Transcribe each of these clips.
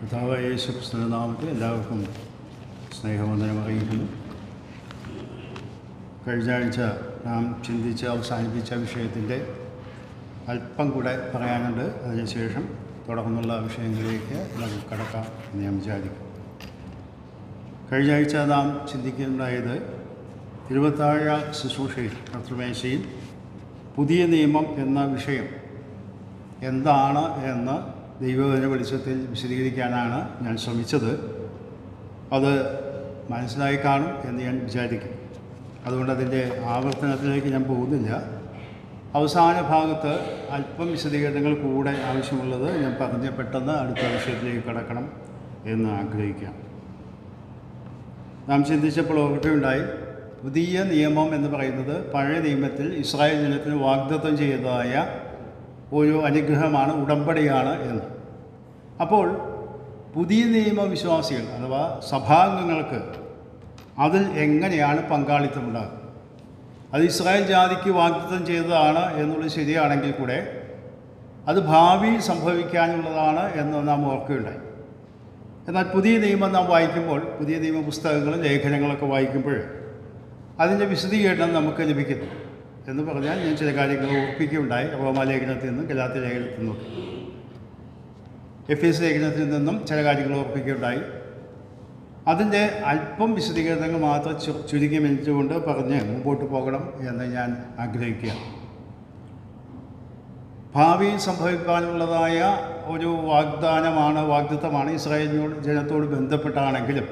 കർത്താവായ യേശുക്രിസ്തുവിന്റെ നാമത്തിൽ എല്ലാവർക്കും സ്നേഹവന്ദനം അറിയിക്കുന്നു. കഴിഞ്ഞ ആഴ്ച നാം ചിന്തിച്ച് അവസാനിപ്പിച്ച വിഷയത്തിൻ്റെ അല്പം കൂടെ പറയാനുണ്ട്. അതിനുശേഷം തുടർന്നുള്ള വിഷയങ്ങളിലേക്ക് നമുക്ക് കടക്കാം എന്ന് ഞാൻ വിചാരിക്കും. കഴിഞ്ഞ ആഴ്ച നാം ചിന്തിക്കുകയുണ്ടായത് തിരുവത്താഴ ശുശ്രൂഷയിൽ കർത്തൃമേശയിൽ പുതിയ നിയമം എന്ന വിഷയം എന്താണ് എന്ന് ദൈവവചന വെളിച്ചത്തിൽ വിശദീകരിക്കാനാണ് ഞാൻ ശ്രമിച്ചത്. അത് മനസ്സിലായി കാണും എന്ന് ഞാൻ വിചാരിക്കും. അതുകൊണ്ട് അതിൻ്റെ ആവർത്തനത്തിലേക്ക് ഞാൻ പോകുന്നില്ല. അവസാന ഭാഗത്ത് അല്പം വിശദീകരണങ്ങൾ കൂടെ ആവശ്യമുള്ളത് ഞാൻ പറഞ്ഞ് പെട്ടെന്ന് അടുത്ത വിഷയത്തിലേക്ക് കടക്കണം എന്ന് ആഗ്രഹിക്കാം. നാം ചിന്തിച്ചപ്പോൾ ഓർക്കുകയുണ്ടായി, പുതിയ നിയമം എന്ന് പറയുന്നത് പഴയ നിയമത്തിൽ ഇസ്രായേൽ ജനത്തിന് വാഗ്ദത്തം ചെയ്തതായ ഒരു അനുഗ്രഹമാണ്, ഉടമ്പടിയാണ് എന്ന്. അപ്പോൾ പുതിയ നിയമവിശ്വാസികൾ അഥവാ സഭാംഗങ്ങൾക്ക് അതിൽ എങ്ങനെയാണ് പങ്കാളിത്തമുണ്ടാകുക? അത് ഇസ്രായേൽ ജാതിക്ക് വാഗ്ദത്തം ചെയ്തതാണ് എന്നുള്ളത് ശരിയാണെങ്കിൽ കൂടെ അത് ഭാവിയിൽ സംഭവിക്കാനുള്ളതാണ് എന്ന് നാം ഓർക്കുകയുണ്ടായി. എന്നാൽ പുതിയ നിയമം നാം വായിക്കുമ്പോൾ, പുതിയ നിയമ പുസ്തകങ്ങളും ലേഖനങ്ങളൊക്കെ വായിക്കുമ്പോൾ അതിൻ്റെ വിശദീകരണം നമുക്ക് ലഭിക്കുന്നു. എന്ന് പറഞ്ഞാൽ ഞാൻ ചില കാര്യങ്ങൾ ഓർപ്പിക്കുകയുണ്ടായി. റോമാലേഖനത്തിൽ നിന്നും ഗലാത്യ ലേഖനത്തിൽ നിന്നും എഫേസ്യ ലേഖനത്തിൽ നിന്നും ചില കാര്യങ്ങൾ ഓർപ്പിക്കുകയുണ്ടായി. അതിൻ്റെ അല്പം വിശദീകരണങ്ങൾ മാത്രം ചുരുക്കി മിനിറ്റുകൊണ്ട് പറഞ്ഞ് മുമ്പോട്ട് പോകണം എന്ന് ഞാൻ ആഗ്രഹിക്കുകയാണ്. ഭാവിയിൽ സംഭവിക്കാനുള്ളതായ ഒരു വാഗ്ദത്തമാണ് ഇസ്രായേൽ ജനത്തോട് ബന്ധപ്പെട്ടാണെങ്കിലും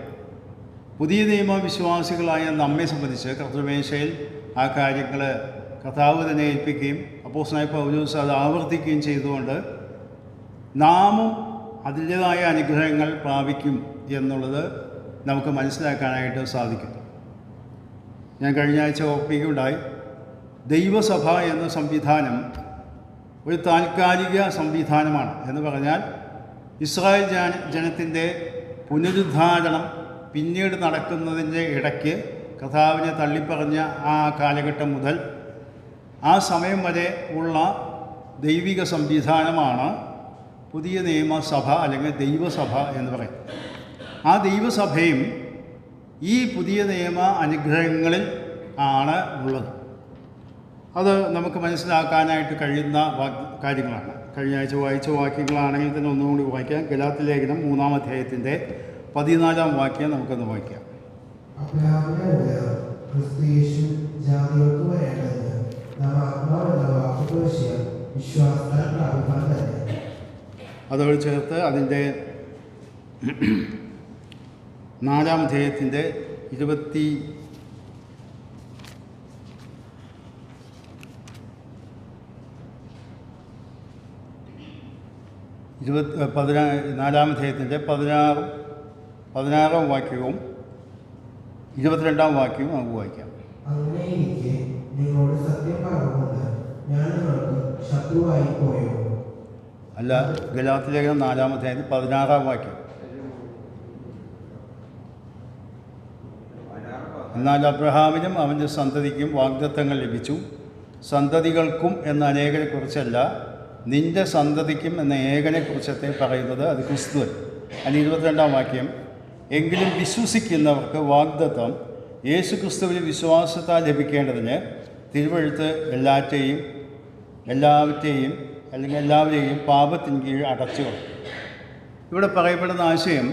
പുതിയ നിയമവിശ്വാസികളായ നമ്മെ സംബന്ധിച്ച് കർത്തൃമേശയിൽ ആ കാര്യങ്ങൾ കർത്താവ് തന്നെ ഏൽപ്പിക്കുകയും അപ്പോസ്തലനായ പൗലോസ് അത് ആവർത്തിക്കുകയും ചെയ്തുകൊണ്ട് നാമും അതിൻ്റേതായ അനുഗ്രഹങ്ങൾ പ്രാപിക്കും എന്നുള്ളത് നമുക്ക് മനസ്സിലാക്കാനായിട്ട് സാധിക്കും. ഞാൻ കഴിഞ്ഞ ആഴ്ച ഓർപ്പിക്കുകയുണ്ടായി, ദൈവസഭ എന്ന സംവിധാനം ഒരു താൽക്കാലിക സംവിധാനമാണ്. എന്ന് പറഞ്ഞാൽ ഇസ്രായേൽ ജനത്തിൻ്റെ പുനരുദ്ധാരണം പിന്നീട് നടക്കുന്നതിൻ്റെ ഇടയ്ക്ക് കർത്താവിനെ തള്ളിപ്പറഞ്ഞ ആ കാലഘട്ടം മുതൽ ആ സമയം വരെ ഉള്ള ദൈവിക സംവിധാനമാണ് പുതിയ നിയമസഭ അല്ലെങ്കിൽ ദൈവസഭ എന്ന് പറയും. ആ ദൈവസഭയും ഈ പുതിയ നിയമ അനുഗ്രഹങ്ങളിൽ ആണ് ഉള്ളത്. അത് നമുക്ക് മനസ്സിലാക്കാനായിട്ട് കഴിയുന്ന കാര്യങ്ങളാണ്. കഴിഞ്ഞ ആഴ്ച വായിച്ച വാക്യങ്ങളാണെങ്കിൽ തന്നെ ഒന്നുകൂടി വായിക്കാം. ഗലാത്യ ലേഖനം 3-ാം അധ്യായത്തിൻ്റെ 14-ാം വാക്യം നമുക്കൊന്ന് വായിക്കാം. അതോട് ചേർത്ത് അതിൻ്റെ 4-ാം അധ്യായത്തിൻ്റെ 4-ാം അധ്യായത്തിൻ്റെ 16-ാം വാക്യവും 22-ാം വാക്യവും നമുക്ക് വായിക്കാം. അല്ല, ഗലാത്യ ലേഖനം 4-ാം അധ്യായത്തിൽ 16-ാം വാക്യം. എന്നാൽ അബ്രഹാമിനും അവൻ്റെ സന്തതിക്കും വാഗ്ദത്തങ്ങൾ ലഭിച്ചു. സന്തതികൾക്കും എന്ന അനേകനെക്കുറിച്ചല്ല, നിന്റെ സന്തതിക്കും എന്ന ഏകനെക്കുറിച്ചത്തെ പറയുന്നത് അത് ക്രിസ്തു. അതിന് 22-ാം വാക്യം, എങ്കിലും വിശ്വസിക്കുന്നവർക്ക് വാഗ്ദത്തം യേശു ക്രിസ്തുവിൽ വിശ്വാസത്താൽ ലഭിക്കേണ്ടതിന് തിരുവെഴുത്ത് എല്ലാവരെയും പാപത്തിന് കീഴ് അടച്ചു. ഇവിടെ പറയപ്പെടുന്ന ആശയം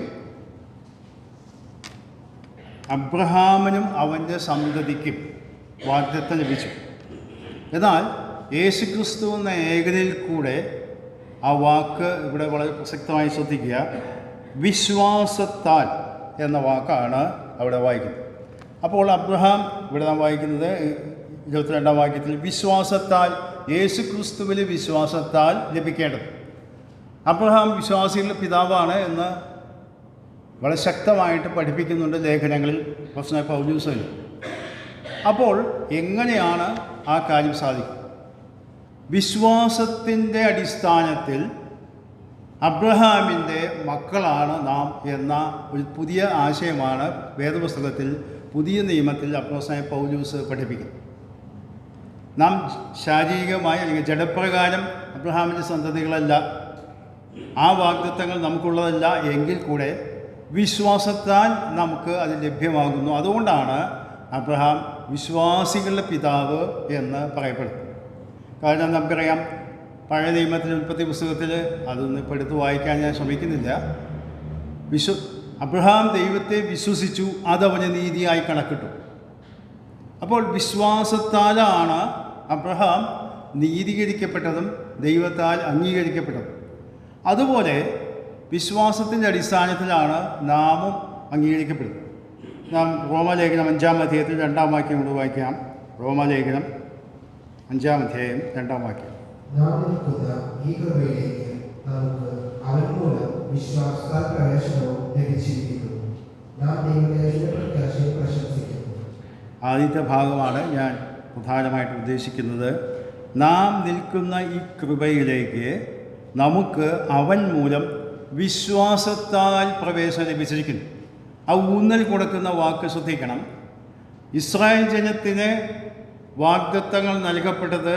അബ്രഹാമിനും അവൻ്റെ സന്തതിക്കും വാഗ്ദത്തം ലഭിച്ചു. എന്നാൽ യേശുക്രിസ്തു എന്ന ഏകനിൽ കൂടെ, ആ വാക്ക് ഇവിടെ വളരെ പ്രസക്തമായി ശ്രദ്ധിക്കുക, വിശ്വാസത്താൽ എന്ന വാക്കാണ് അവിടെ വായിക്കുന്നത്. അപ്പോൾ അബ്രഹാം, ഇവിടെ നാം വായിക്കുന്നത് 22-ാം വാക്യത്തിൽ, വിശ്വാസത്താൽ, യേശുക്രിസ്തുവിൽ വിശ്വാസത്താൽ ലഭിക്കേണ്ടത്. അബ്രഹാം വിശ്വാസികളുടെ പിതാവാണ് എന്ന് വളരെ ശക്തമായിട്ട് പഠിപ്പിക്കുന്നുണ്ട് ലേഖനങ്ങളിൽ അപ്പോസ്തലനായ പൗലോസ്. അപ്പോൾ എങ്ങനെയാണ് ആ കാര്യം സാധിക്കുക? വിശ്വാസത്തിൻ്റെ അടിസ്ഥാനത്തിൽ അബ്രഹാമിൻ്റെ മക്കളാണ് നാം എന്ന ഒരു പുതിയ ആശയമാണ് വേദപുസ്തകത്തിൽ, പുതിയ നിയമത്തിൽ അപ്പോസ്തലനായ പൗലോസ് പഠിപ്പിക്കുന്നത്. നാം ശാരീരികമായി അല്ലെങ്കിൽ ജഡപ്രകാരം അബ്രഹാമിൻ്റെ സന്തതികളല്ല ആ വാഗ്ദത്തങ്ങൾ നമുക്കുള്ളതല്ല എങ്കിൽ കൂടെ വിശ്വാസത്താൽ നമുക്ക് അത് ലഭ്യമാകുന്നു. അതുകൊണ്ടാണ് അബ്രഹാം വിശ്വാസികളുടെ പിതാവ് എന്ന് പറയപ്പെടുന്നത്. കാരണം നമുക്കറിയാം, പഴയ നിയമത്തിൽ ഉൽപ്പത്തി പുസ്തകത്തിൽ അതൊന്നും ഇപ്പോൾ എടുത്ത് വായിക്കാൻ ഞാൻ ശ്രമിക്കുന്നില്ല. അബ്രഹാം ദൈവത്തെ വിശ്വസിച്ചു, അതവന് നീതിയായി കണക്കിട്ടു. അപ്പോൾ വിശ്വാസത്താലാണ് അബ്രഹാം നീതീകരിക്കപ്പെട്ടതും ദൈവത്താൽ അംഗീകരിക്കപ്പെട്ടതും. അതുപോലെ വിശ്വാസത്തിൻ്റെ അടിസ്ഥാനത്തിലാണ് നാമും അംഗീകരിക്കപ്പെടുന്നത്. നാം റോമാലേഖനം 5-ാം അധ്യായത്തിൽ 2-ാം വാക്യം കൊണ്ട് വായിക്കാം. റോമാലേഖനം 5-ാം അധ്യായം 2-ാം വാക്യം. നാം നിൽക്കുന്ന ഈ കൃപയിലേക്ക് നമുക്ക് അവൻ മൂലം വിശ്വാസത്താൽ പ്രവേശനവും ലഭിച്ചിരിക്കുന്നു. നാം ദൈവത്തിന്റെ പ്രത്യാശയെ പ്രശംസിക്കുന്നു. ആദ്യത്തെ ഭാഗമാണ് ഞാൻ പ്രധാനമായിട്ട് ഉദ്ദേശിക്കുന്നത്. നാം നിൽക്കുന്ന ഈ കൃപയിലേക്ക് നമുക്ക് അവൻ മൂലം വിശ്വാസത്താൽ പ്രവേശനം ലഭിച്ചിരിക്കുന്നു. ആ ഊന്നൽ കൊടുക്കുന്ന വാക്ക് ശ്രദ്ധിക്കണം. ഇസ്രായേൽ ജനത്തിന് വാഗ്ദത്തങ്ങൾ നൽകപ്പെട്ടത്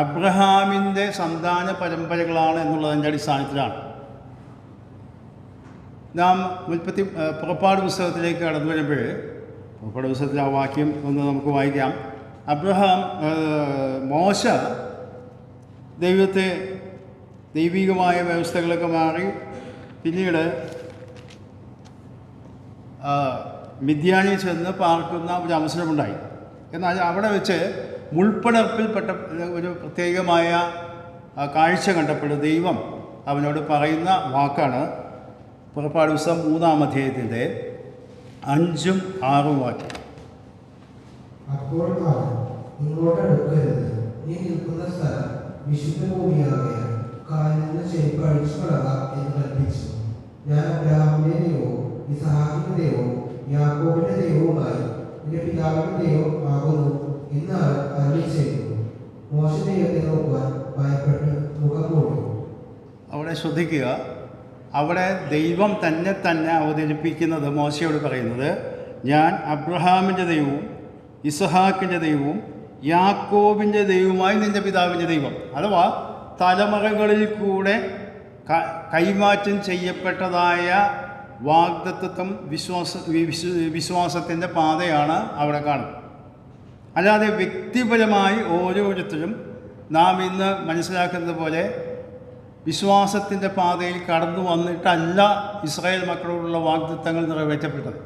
അബ്രഹാമിൻ്റെ സന്താന പരമ്പരകളാണ് എന്നുള്ളതിൻ്റെ അടിസ്ഥാനത്തിലാണ്. നാം പുറപ്പാട് പുസ്തകത്തിലേക്ക് കടന്നു വരുമ്പോൾ പുറപ്പാട് പുസ്തകത്തിൽ ആ വാക്യം ഒന്ന് നമുക്ക് വായിക്കാം. മോശ ദൈവികമായ വ്യവസ്ഥകളൊക്കെ മാറി പിന്നീട് മിദ്യാനിൽ ചെന്ന് പാർക്കുന്ന ഒരു അവസരമുണ്ടായി. എന്നാൽ അവിടെ വെച്ച് മുൾപ്പടർപ്പിൽപ്പെട്ട ഒരു പ്രത്യേകമായ കാഴ്ച കണ്ടപ്പോൾ ദൈവം അവനോട് പറയുന്ന വാക്കാണ് പുറപ്പാട് പുസ്തകം 3-ാം അധ്യായത്തിൻ്റെ 5-ഉം 6-ഉം വാക്യം. അപ്പോൾ അവൻ, ഇങ്ങോട്ട് അടുക്കരുത്, നീ നിൽക്കുന്ന സ്ഥലം വിശുദ്ധ ഭൂമിയാകയാൽ കാലിൽ നിന്ന് ചെരുപ്പ് അഴിച്ചു കളക എന്ന് കൽപ്പിച്ചു. ഞാൻ അബ്രഹാമിന്റെ ദൈവവും ഇസഹാക്കിന്റെ ദൈവവും യാക്കോബിന്റെ ദൈവവുമായി നിന്റെ പിതാവിന്റെ ദൈവം ആകുന്നു എന്ന് അവൻ അരുളി ചെയ്തു. മോശ ദൈവത്തെ നോക്കുവാൻ ഭയപ്പെട്ട് മുഖം മൂടി. അവിടെ ശ്രദ്ധിക്കുക, അവിടെ ദൈവം തന്നെ അവതരിപ്പിക്കുന്നത് മോശയോട് പറയുന്നത്, ഞാൻ അബ്രഹാമിൻ്റെ ദൈവവും ഇസഹാക്കിൻ്റെ ദൈവവും യാക്കോബിൻ്റെ ദൈവവുമായി നിൻ്റെ പിതാവിൻ്റെ ദൈവം. അഥവാ തലമുറകളിൽ കൂടെ കൈമാറ്റം ചെയ്യപ്പെട്ടതായ വാഗ്ദത്തത്വം വിശ്വാസത്തിൻ്റെ പാതയാണ് അവിടെ കാണുന്നത്. അല്ലാതെ വ്യക്തിപരമായി ഓരോരുത്തരും നാം ഇന്ന് മനസ്സിലാക്കുന്നത് പോലെ വിശ്വാസത്തിൻ്റെ പാതയിൽ കടന്നു വന്നിട്ടല്ല ഇസ്രായേൽ മക്കളോടുള്ള വാഗ്ദത്തങ്ങൾ നിറവേറ്റപ്പെട്ടത്.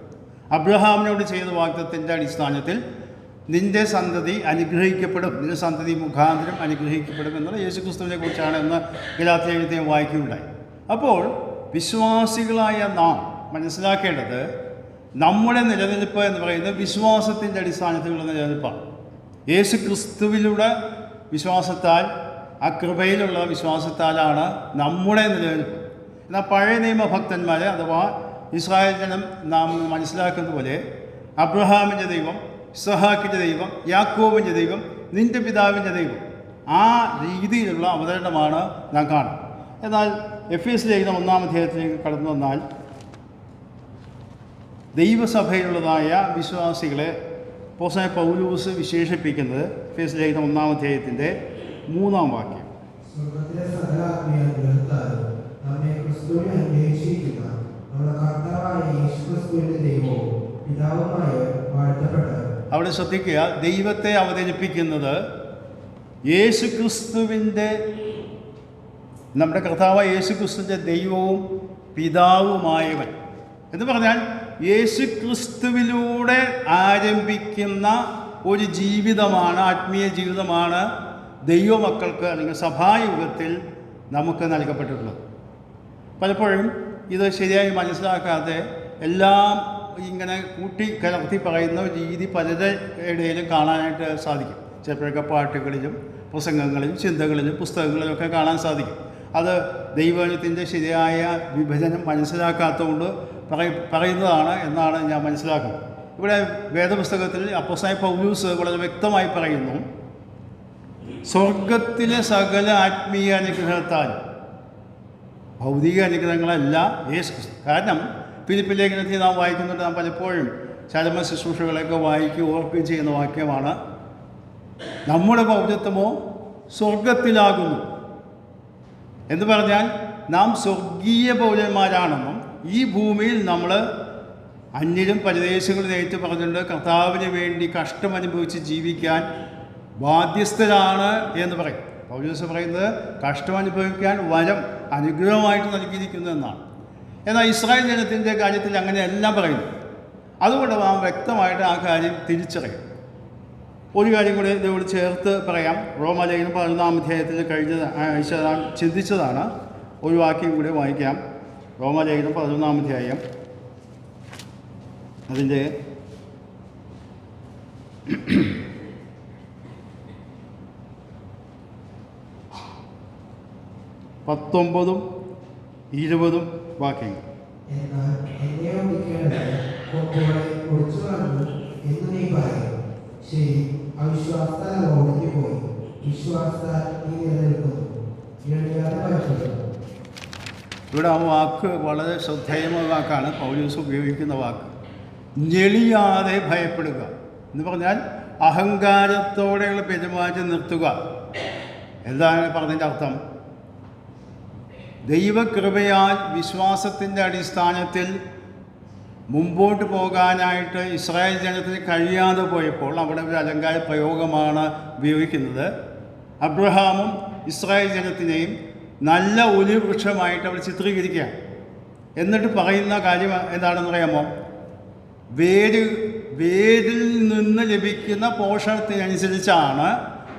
അബ്രഹാമിനോട് ചെയ്ത വാഗ്ദത്തത്തിൻ്റെ അടിസ്ഥാനത്തിൽ നിൻ്റെ സന്തതി അനുഗ്രഹിക്കപ്പെടും, നിൻ്റെ സന്തതി മുഖാന്തരം അനുഗ്രഹിക്കപ്പെടും എന്നുള്ള യേശുക്രിസ്തുവിനെ കുറിച്ചാണ് എന്ന് ഗലാത്യ എഴുതിയും വായിക്കുകയുണ്ടായി. അപ്പോൾ വിശ്വാസികളായ നാം മനസ്സിലാക്കേണ്ടത് നമ്മുടെ നിലനിൽപ്പ് എന്ന് പറയുന്നത് വിശ്വാസത്തിൻ്റെ അടിസ്ഥാനത്തിലുള്ള നിലനിൽപ്പാണ്. യേശുക്രിസ്തുവിലൂടെ വിശ്വാസത്താൽ, ആ കൃപയിലുള്ള വിശ്വാസത്താലാണ് നമ്മുടെ നിലനിൽപ്പ്. എന്നാൽ പഴയ നിയമഭക്തന്മാർ അഥവാ ഇസ്രായേൽ ജനം നാം മനസ്സിലാക്കുന്ന പോലെ അബ്രഹാമിൻ്റെ ദൈവം, ഇസഹാക്കിൻ്റെ ദൈവം, യാക്കോബിൻ്റെ ദൈവം, നിൻ്റെ പിതാവിൻ്റെ ദൈവം, ആ രീതിയിലുള്ള അവതരണമാണ് നാം കാണുന്നത്. എന്നാൽ എഫേസ്യ ലേഖനം 1-ാം അധ്യായത്തിലേക്ക് കടന്നു വന്നാൽ ദൈവസഭയിലുള്ളതായ വിശ്വാസികളെ അപ്പോസ്തലൻ പൗലോസ് വിശേഷിപ്പിക്കുന്നത് എഫേസ്യ ലേഖനം 1-ാം അധ്യായത്തിൻ്റെ 3-ാം വാക്യം. സ്വർഗ്ഗത്തിലെ സകല ആത്മീയത്താലും നമ്മെ ക്രിസ്തുവിൽ അനുഗ്രഹിച്ചിരിക്കുന്ന നമ്മുടെ കർത്താവായ യേശുക്രിസ്തുവിന്റെ ദൈവവും പിതാവുമായ വാഴ്ത്തപ്പെട്ടവൻ. അവിടെ ശ്രദ്ധിക്കുക, ദൈവത്തെ അവതരിപ്പിക്കുന്നത് യേശുക്രിസ്തുവിൻ്റെ, നമ്മുടെ കർത്താവായ യേശുക്രിസ്തുവിൻ്റെ ദൈവവും പിതാവുമായവൻ എന്ന് പറഞ്ഞാൽ യേശുക്രിസ്തുവിലൂടെ ആരംഭിക്കുന്ന ഒരു ജീവിതമാണ്, ആത്മീയ ജീവിതമാണ് ദൈവമക്കൾക്ക് അല്ലെങ്കിൽ സഭായുഗത്തിൽ നമുക്ക് നൽകപ്പെട്ടിട്ടുള്ളത്. പലപ്പോഴും ഇത് ശരിയായി മനസ്സിലാക്കാതെ എല്ലാം ഇങ്ങനെ കൂട്ടിക്കലർത്തി പറയുന്ന രീതി പലരുടെ ഇടയിലും കാണാനായിട്ട് സാധിക്കും. ചിലപ്പോഴൊക്കെ പാട്ടുകളിലും പ്രസംഗങ്ങളിലും ചിന്തകളിലും പുസ്തകങ്ങളിലൊക്കെ കാണാൻ സാധിക്കും. അത് ദൈവത്തിൻ്റെ ശരിയായ വിഭജനം മനസ്സിലാക്കാത്തതുകൊണ്ട് പറയുന്നതാണ് എന്നാണ് ഞാൻ മനസ്സിലാക്കുന്നത്. ഇവിടെ വേദപുസ്തകത്തിൽ അപ്പോസ്തലൻ പൗലോസ് വളരെ വ്യക്തമായി പറയുന്നു, സ്വർഗത്തിലെ സകല ആത്മീയ അനുഗ്രഹത്താൽ, ഭൗതിക അനുഗ്രഹങ്ങളല്ല യേശുക്രിസ്തു. കാരണം ഫിലിപ്പി ലേഖനത്തിൽ നാം വായിക്കുന്നുണ്ട്, നാം പലപ്പോഴും ചരമ ശുശ്രൂഷകളൊക്കെ ഓർക്കുകയും ചെയ്യുന്ന വാക്യമാണ്, നമ്മുടെ പൗരത്വമോ സ്വർഗത്തിലാകുന്നു എന്ന് പറഞ്ഞാൽ നാം സ്വർഗീയ പൗരന്മാരാണെന്നും ഈ ഭൂമിയിൽ നമ്മൾ അന്യരും പരദേശങ്ങളും നേരിട്ട് പറഞ്ഞിട്ടുണ്ട് കർത്താവിന് വേണ്ടി കഷ്ടമനുഭവിച്ച് ജീവിക്കാൻ ബാധ്യസ്ഥരാണ് എന്ന് പറയും. പൗലോസ് പറയുന്നത് കഷ്ടമനുഭവിക്കാൻ വരം അനുഗ്രഹമായിട്ട് നൽകിയിരിക്കുന്നു എന്നാണ്. എന്നാൽ ഇസ്രായേൽ ജനത്തിൻ്റെ കാര്യത്തിൽ അങ്ങനെയെല്ലാം പറയുന്നു. അതുകൊണ്ട് നാം വ്യക്തമായിട്ട് ആ കാര്യം തിരിച്ചറിയും. ഒരു കാര്യം കൂടി ഇതോട് ചേർത്ത് പറയാം. റോമാലേഖനം 11-ാം അധ്യായത്തിൽ കഴിഞ്ഞ ആഴ്ച നാം ചിന്തിച്ചതാണ്. ഒരു വാക്യം കൂടി വായിക്കാം. റോമാലേഖനം 11-ാം അധ്യായം അതിൻ്റെ 19-ഉം 20-ഉം വാക്യങ്ങൾ. എന്നാൽ എന്നെ ഒന്നിക്കേണ്ടത് കൊമ്പോളെ ഒടിച്ചു കളഞ്ഞു എന്ന് നീ പറയും. ശരി, അവിശ്വാസത്താൽ ഒടിഞ്ഞു പോയി, വിശ്വാസത്താൽ നീ നിലനിൽക്കുന്നു. ഞെളിയാതെ ഭയപ്പെടുന്നു. ഇവിടെ ആ വാക്ക് വളരെ ശ്രദ്ധേയമായ വാക്കാണ്. പൗലോസ് ഉപയോഗിക്കുന്ന വാക്ക് ഞെളിയാതെ ഭയപ്പെടുക എന്ന് പറഞ്ഞാൽ അഹങ്കാരത്തോടെയുള്ള പെരുമാറ്റം നിർത്തുക. എന്താണ് പറഞ്ഞതിൻ്റെ അർത്ഥം? ദൈവകൃപയാൽ വിശ്വാസത്തിൻ്റെ അടിസ്ഥാനത്തിൽ മുമ്പോട്ട് പോകാനായിട്ട് ഇസ്രായേൽ ജനത്തിന് കഴിയാതെ പോയപ്പോൾ അവിടെ ഒരു അലങ്കാര പ്രയോഗമാണ് ഉപയോഗിക്കുന്നത്. അബ്രഹാമും ഇസ്രായേൽ ജനത്തിനെയും നല്ല ഒലിവ് വൃക്ഷമായിട്ട് അവർ ചിത്രീകരിക്കുകയാണ്. എന്നിട്ട് പറയുന്ന കാര്യം എന്താണെന്ന് അറിയാമോ? വേരിൽ നിന്ന് ലഭിക്കുന്ന പോഷണത്തിനനുസരിച്ചാണ്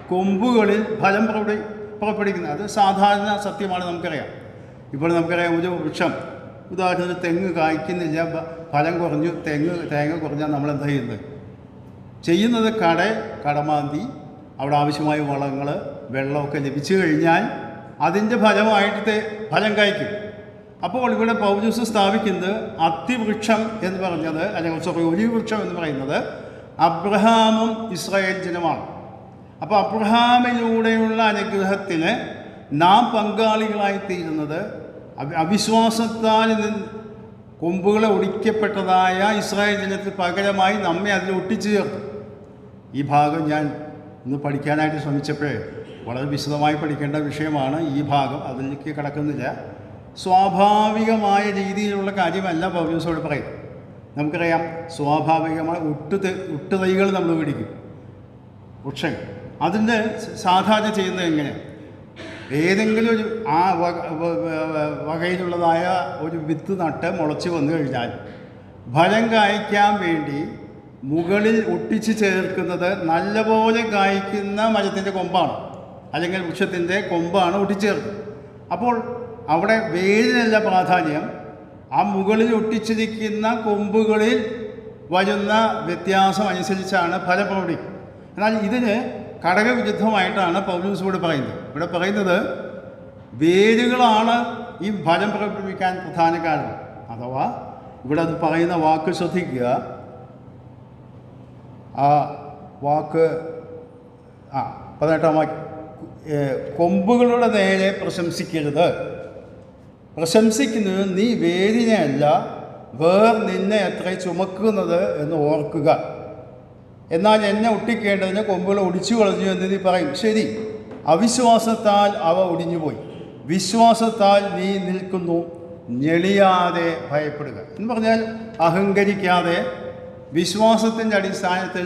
കൊമ്പുകളിൽ ഫലം പുറപ്പെടുവിക്കുന്നത്. അത് സാധാരണ സത്യമാണ്, നമുക്കറിയാം. ഇപ്പോൾ നമുക്കറിയാം ഒരു വൃക്ഷം, ഉദാഹരണത്തിന് തെങ്ങ് കായ്ക്കുന്നില്ല, ഫലം കുറഞ്ഞു, തേങ്ങ കുറഞ്ഞാൽ നമ്മളെന്താ ചെയ്യുന്നത്? കടമാന്തി അവിടെ ആവശ്യമായ വളങ്ങൾ വെള്ളമൊക്കെ ലഭിച്ചു കഴിഞ്ഞാൽ അതിൻ്റെ ഫലമായിട്ട് ഫലം കായ്ക്കും. അപ്പോൾ ഇവിടെ പൗലോസ് സ്ഥാപിക്കുന്നത് അത്തിവൃക്ഷം എന്ന് പറഞ്ഞത്, അല്ലെങ്കിൽ ഒലിവ് വൃക്ഷം എന്ന് പറയുന്നത് അബ്രഹാമും ഇസ്രായേൽ ജനമാണ്. അപ്പോൾ അബ്രഹാമിലൂടെയുള്ള അനുഗ്രഹത്തിന് നാം പങ്കാളികളായിത്തീരുന്നത് അവിശ്വാസത്താൽ കൊമ്പുകളെ ഒടിക്കപ്പെട്ടതായ ഇസ്രായേൽ ജനത്തിന് പകരമായി നമ്മെ അതിൽ ഒട്ടിച്ചു ചേർത്തു. ഈ ഭാഗം ഞാൻ ഇന്ന് പഠിക്കാനായിട്ട് ശ്രമിച്ചപ്പോഴേ വളരെ വിശദമായി പഠിക്കേണ്ട വിഷയമാണ് ഈ ഭാഗം. അതിലേക്ക് കടക്കുന്നില്ല. സ്വാഭാവികമായ രീതിയിലുള്ള കാര്യമല്ല പൗലോസോട് പറയും. നമുക്കറിയാം, സ്വാഭാവികമായ ഒട്ടുതൈകൾ നമ്മൾ പിടിക്കും, വൃക്ഷങ്ങൾ. അതിൻ്റെ സാധാരണ ചെയ്യുന്നത് എങ്ങനെയാണ്? ഏതെങ്കിലും ഒരു ആ വകയിലുള്ളതായ ഒരു വിത്ത് നട്ട് മുളച്ച് വന്നു കഴിഞ്ഞാൽ ഫലം കായ്ക്കാൻ വേണ്ടി മുകളിൽ ഒട്ടിച്ച് ചേർക്കുന്നത് നല്ലപോലെ കായ്ക്കുന്ന മരത്തിൻ്റെ കൊമ്പാണ്, അല്ലെങ്കിൽ വൃക്ഷത്തിൻ്റെ കൊമ്പാണ് ഒട്ടിച്ചേർക്കുന്നത്. അപ്പോൾ അവിടെ വേരിനല്ല പ്രാധാന്യം, ആ മുകളിൽ ഒട്ടിച്ചിരിക്കുന്ന കൊമ്പുകളിൽ വരുന്ന വ്യത്യാസം അനുസരിച്ചാണ് ഫലം പ്രകടിക്കുക. എന്നാൽ ഇതിന് ഘടകവിരുദ്ധമായിട്ടാണ് പൗലോസ് ഇവിടെ പറയുന്നത്. ഇവിടെ പറയുന്നത് വേരുകളാണ് ഈ ഫലം പ്രകടിപ്പിക്കാൻ പ്രധാന കാരണം. അഥവാ ഇവിടെ അത് പറയുന്ന വാക്ക് ശ്രദ്ധിക്കുക. ആ വാക്ക് 18-ാം വാക്യം, കൊമ്പുകളുടെ നേരെ പ്രശംസിക്കരുത്. പ്രശംസിക്കുന്നത് നീ വേരിനെ അല്ല, നിന്നെ എത്ര ചുമക്കുന്നത് എന്ന് ഓർക്കുക. എന്നാൽ എന്നെ ഒട്ടിക്കേണ്ടതിന് കൊമ്പുകൾ ഒടിച്ചു കളഞ്ഞു എന്ന് നീ പറയും. ശരി, അവിശ്വാസത്താൽ അവ ഒടിഞ്ഞുപോയി, വിശ്വാസത്താൽ നീ നിൽക്കുന്നു. ഞെളിയാതെ ഭയപ്പെടുക എന്ന് പറഞ്ഞാൽ അഹങ്കരിക്കാതെ വിശ്വാസത്തിൻ്റെ അടിസ്ഥാനത്തിൽ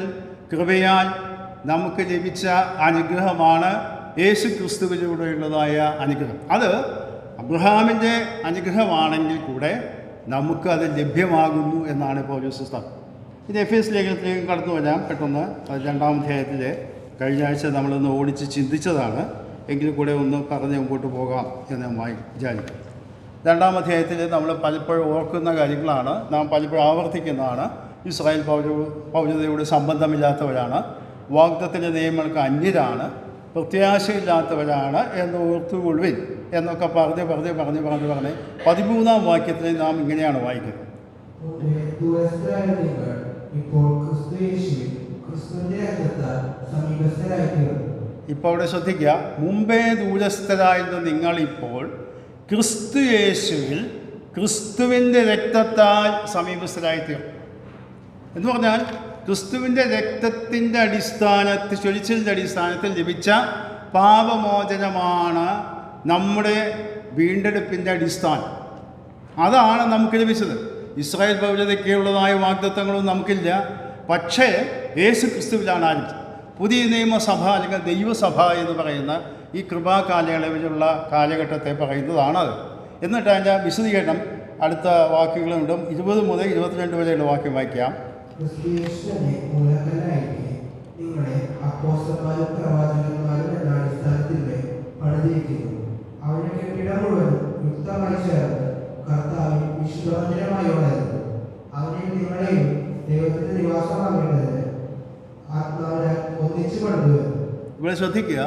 കൃപയാൽ നമുക്ക് ലഭിച്ച അനുഗ്രഹമാണ് യേശു ക്രിസ്തുവിലൂടെയുള്ളതായ അനുഗ്രഹം. അത് അബ്രഹാമിൻ്റെ അനുഗ്രഹമാണെങ്കിൽ കൂടെ നമുക്ക് അത് ലഭ്യമാകുന്നു എന്നാണ് പൗലോസ് സ്ഥാപനം. ഇത് എഫേസ് ലേഖനത്തിലേക്ക് കടന്നു വരാം പെട്ടെന്ന്. 2-ാം അധ്യായത്തിൽ കഴിഞ്ഞ ആഴ്ച നമ്മളൊന്ന് ഓടിച്ച് ചിന്തിച്ചതാണ്, എങ്കിൽ കൂടെ ഒന്ന് പറഞ്ഞ് മുമ്പോട്ട് പോകാം എന്ന് വിചാരിക്കും. 2-ാം അധ്യായത്തിൽ നമ്മൾ പലപ്പോഴും ഓർക്കുന്ന കാര്യങ്ങളാണ്, നാം പലപ്പോഴും ആവർത്തിക്കുന്നതാണ്. ഇസ്രായേൽ പൗരതയോട് സംബന്ധമില്ലാത്തവരാണ്, വാഗ്ദത്തത്തിൻ്റെ നിയമങ്ങൾക്ക് അന്യരാണ്, പ്രത്യാശയില്ലാത്തവരാണ് എന്ന് ഓർത്തുകൊള്ളുവിൻ എന്നൊക്കെ പറഞ്ഞ് 13-ാം വാക്യത്തിൽ നാം ഇങ്ങനെയാണ് വായിക്കുന്നത്. ഇപ്പോൾ അവിടെ ശ്രദ്ധിക്കുക, മുമ്പേ ദൂരസ്ഥരായിരുന്ന നിങ്ങളിപ്പോൾ ക്രിസ്തു യേശുവിൽ ക്രിസ്തുവിൻ്റെ രക്തത്താൽ സമീപസ്ഥരായിത്തീർന്നു എന്ന് പറഞ്ഞാൽ ക്രിസ്തുവിൻ്റെ രക്തത്തിൻ്റെ ചൊരിച്ചിലിൻ്റെ അടിസ്ഥാനത്തിൽ ലഭിച്ച പാപമോചനമാണ് നമ്മുടെ വീണ്ടെടുപ്പിൻ്റെ അടിസ്ഥാനം. അതാണ് നമുക്ക് ലഭിച്ചത്. ഇസ്രായേൽ പൗരതയ്ക്കുള്ളതായ വാഗ്ദത്തങ്ങളൊന്നും നമുക്കില്ല. പക്ഷേ യേശു ക്രിസ്തുവിലാണ് ആരംഭിച്ചത്. പുതിയ നിയമസഭ അല്ലെങ്കിൽ ദൈവസഭ എന്ന് പറയുന്ന ഈ കൃപാ കാലയളവിലുള്ള കാലഘട്ടത്തെ പറയുന്നതാണത്. എന്നിട്ട് അതിൻ്റെ വിശദീകരണം അടുത്ത വാക്യങ്ങളുണ്ട്. 20 മുതൽ 22 വരെയുള്ള വാക്യം വായിക്കാം. ക്രിസ്തുയേശുവിനെ മൂലക്കല്ലായിരിക്കെ നിങ്ങളെ അപ്പോസ്തലന്മാരും പ്രവാചകന്മാരും എന്ന അടിസ്ഥാനത്തിന്മേൽ പണിതിരിക്കുന്നു. അവന്റെ കെട്ടിടം മുഴുവൻ യുക്തമായി ചേർന്ന് കർത്താവിൽ വിശുദ്ധമന്ദിരമായി വളരുന്നു. അവനെ നിങ്ങളെയും ദൈവത്തിന്റെ നിവാസമാകേണ്ടതിന് ആത്മാവിനെ ഒന്നിച്ചു കൊണ്ടുവരുന്നു. ഇവിടെ ശ്രദ്ധിക്കുക,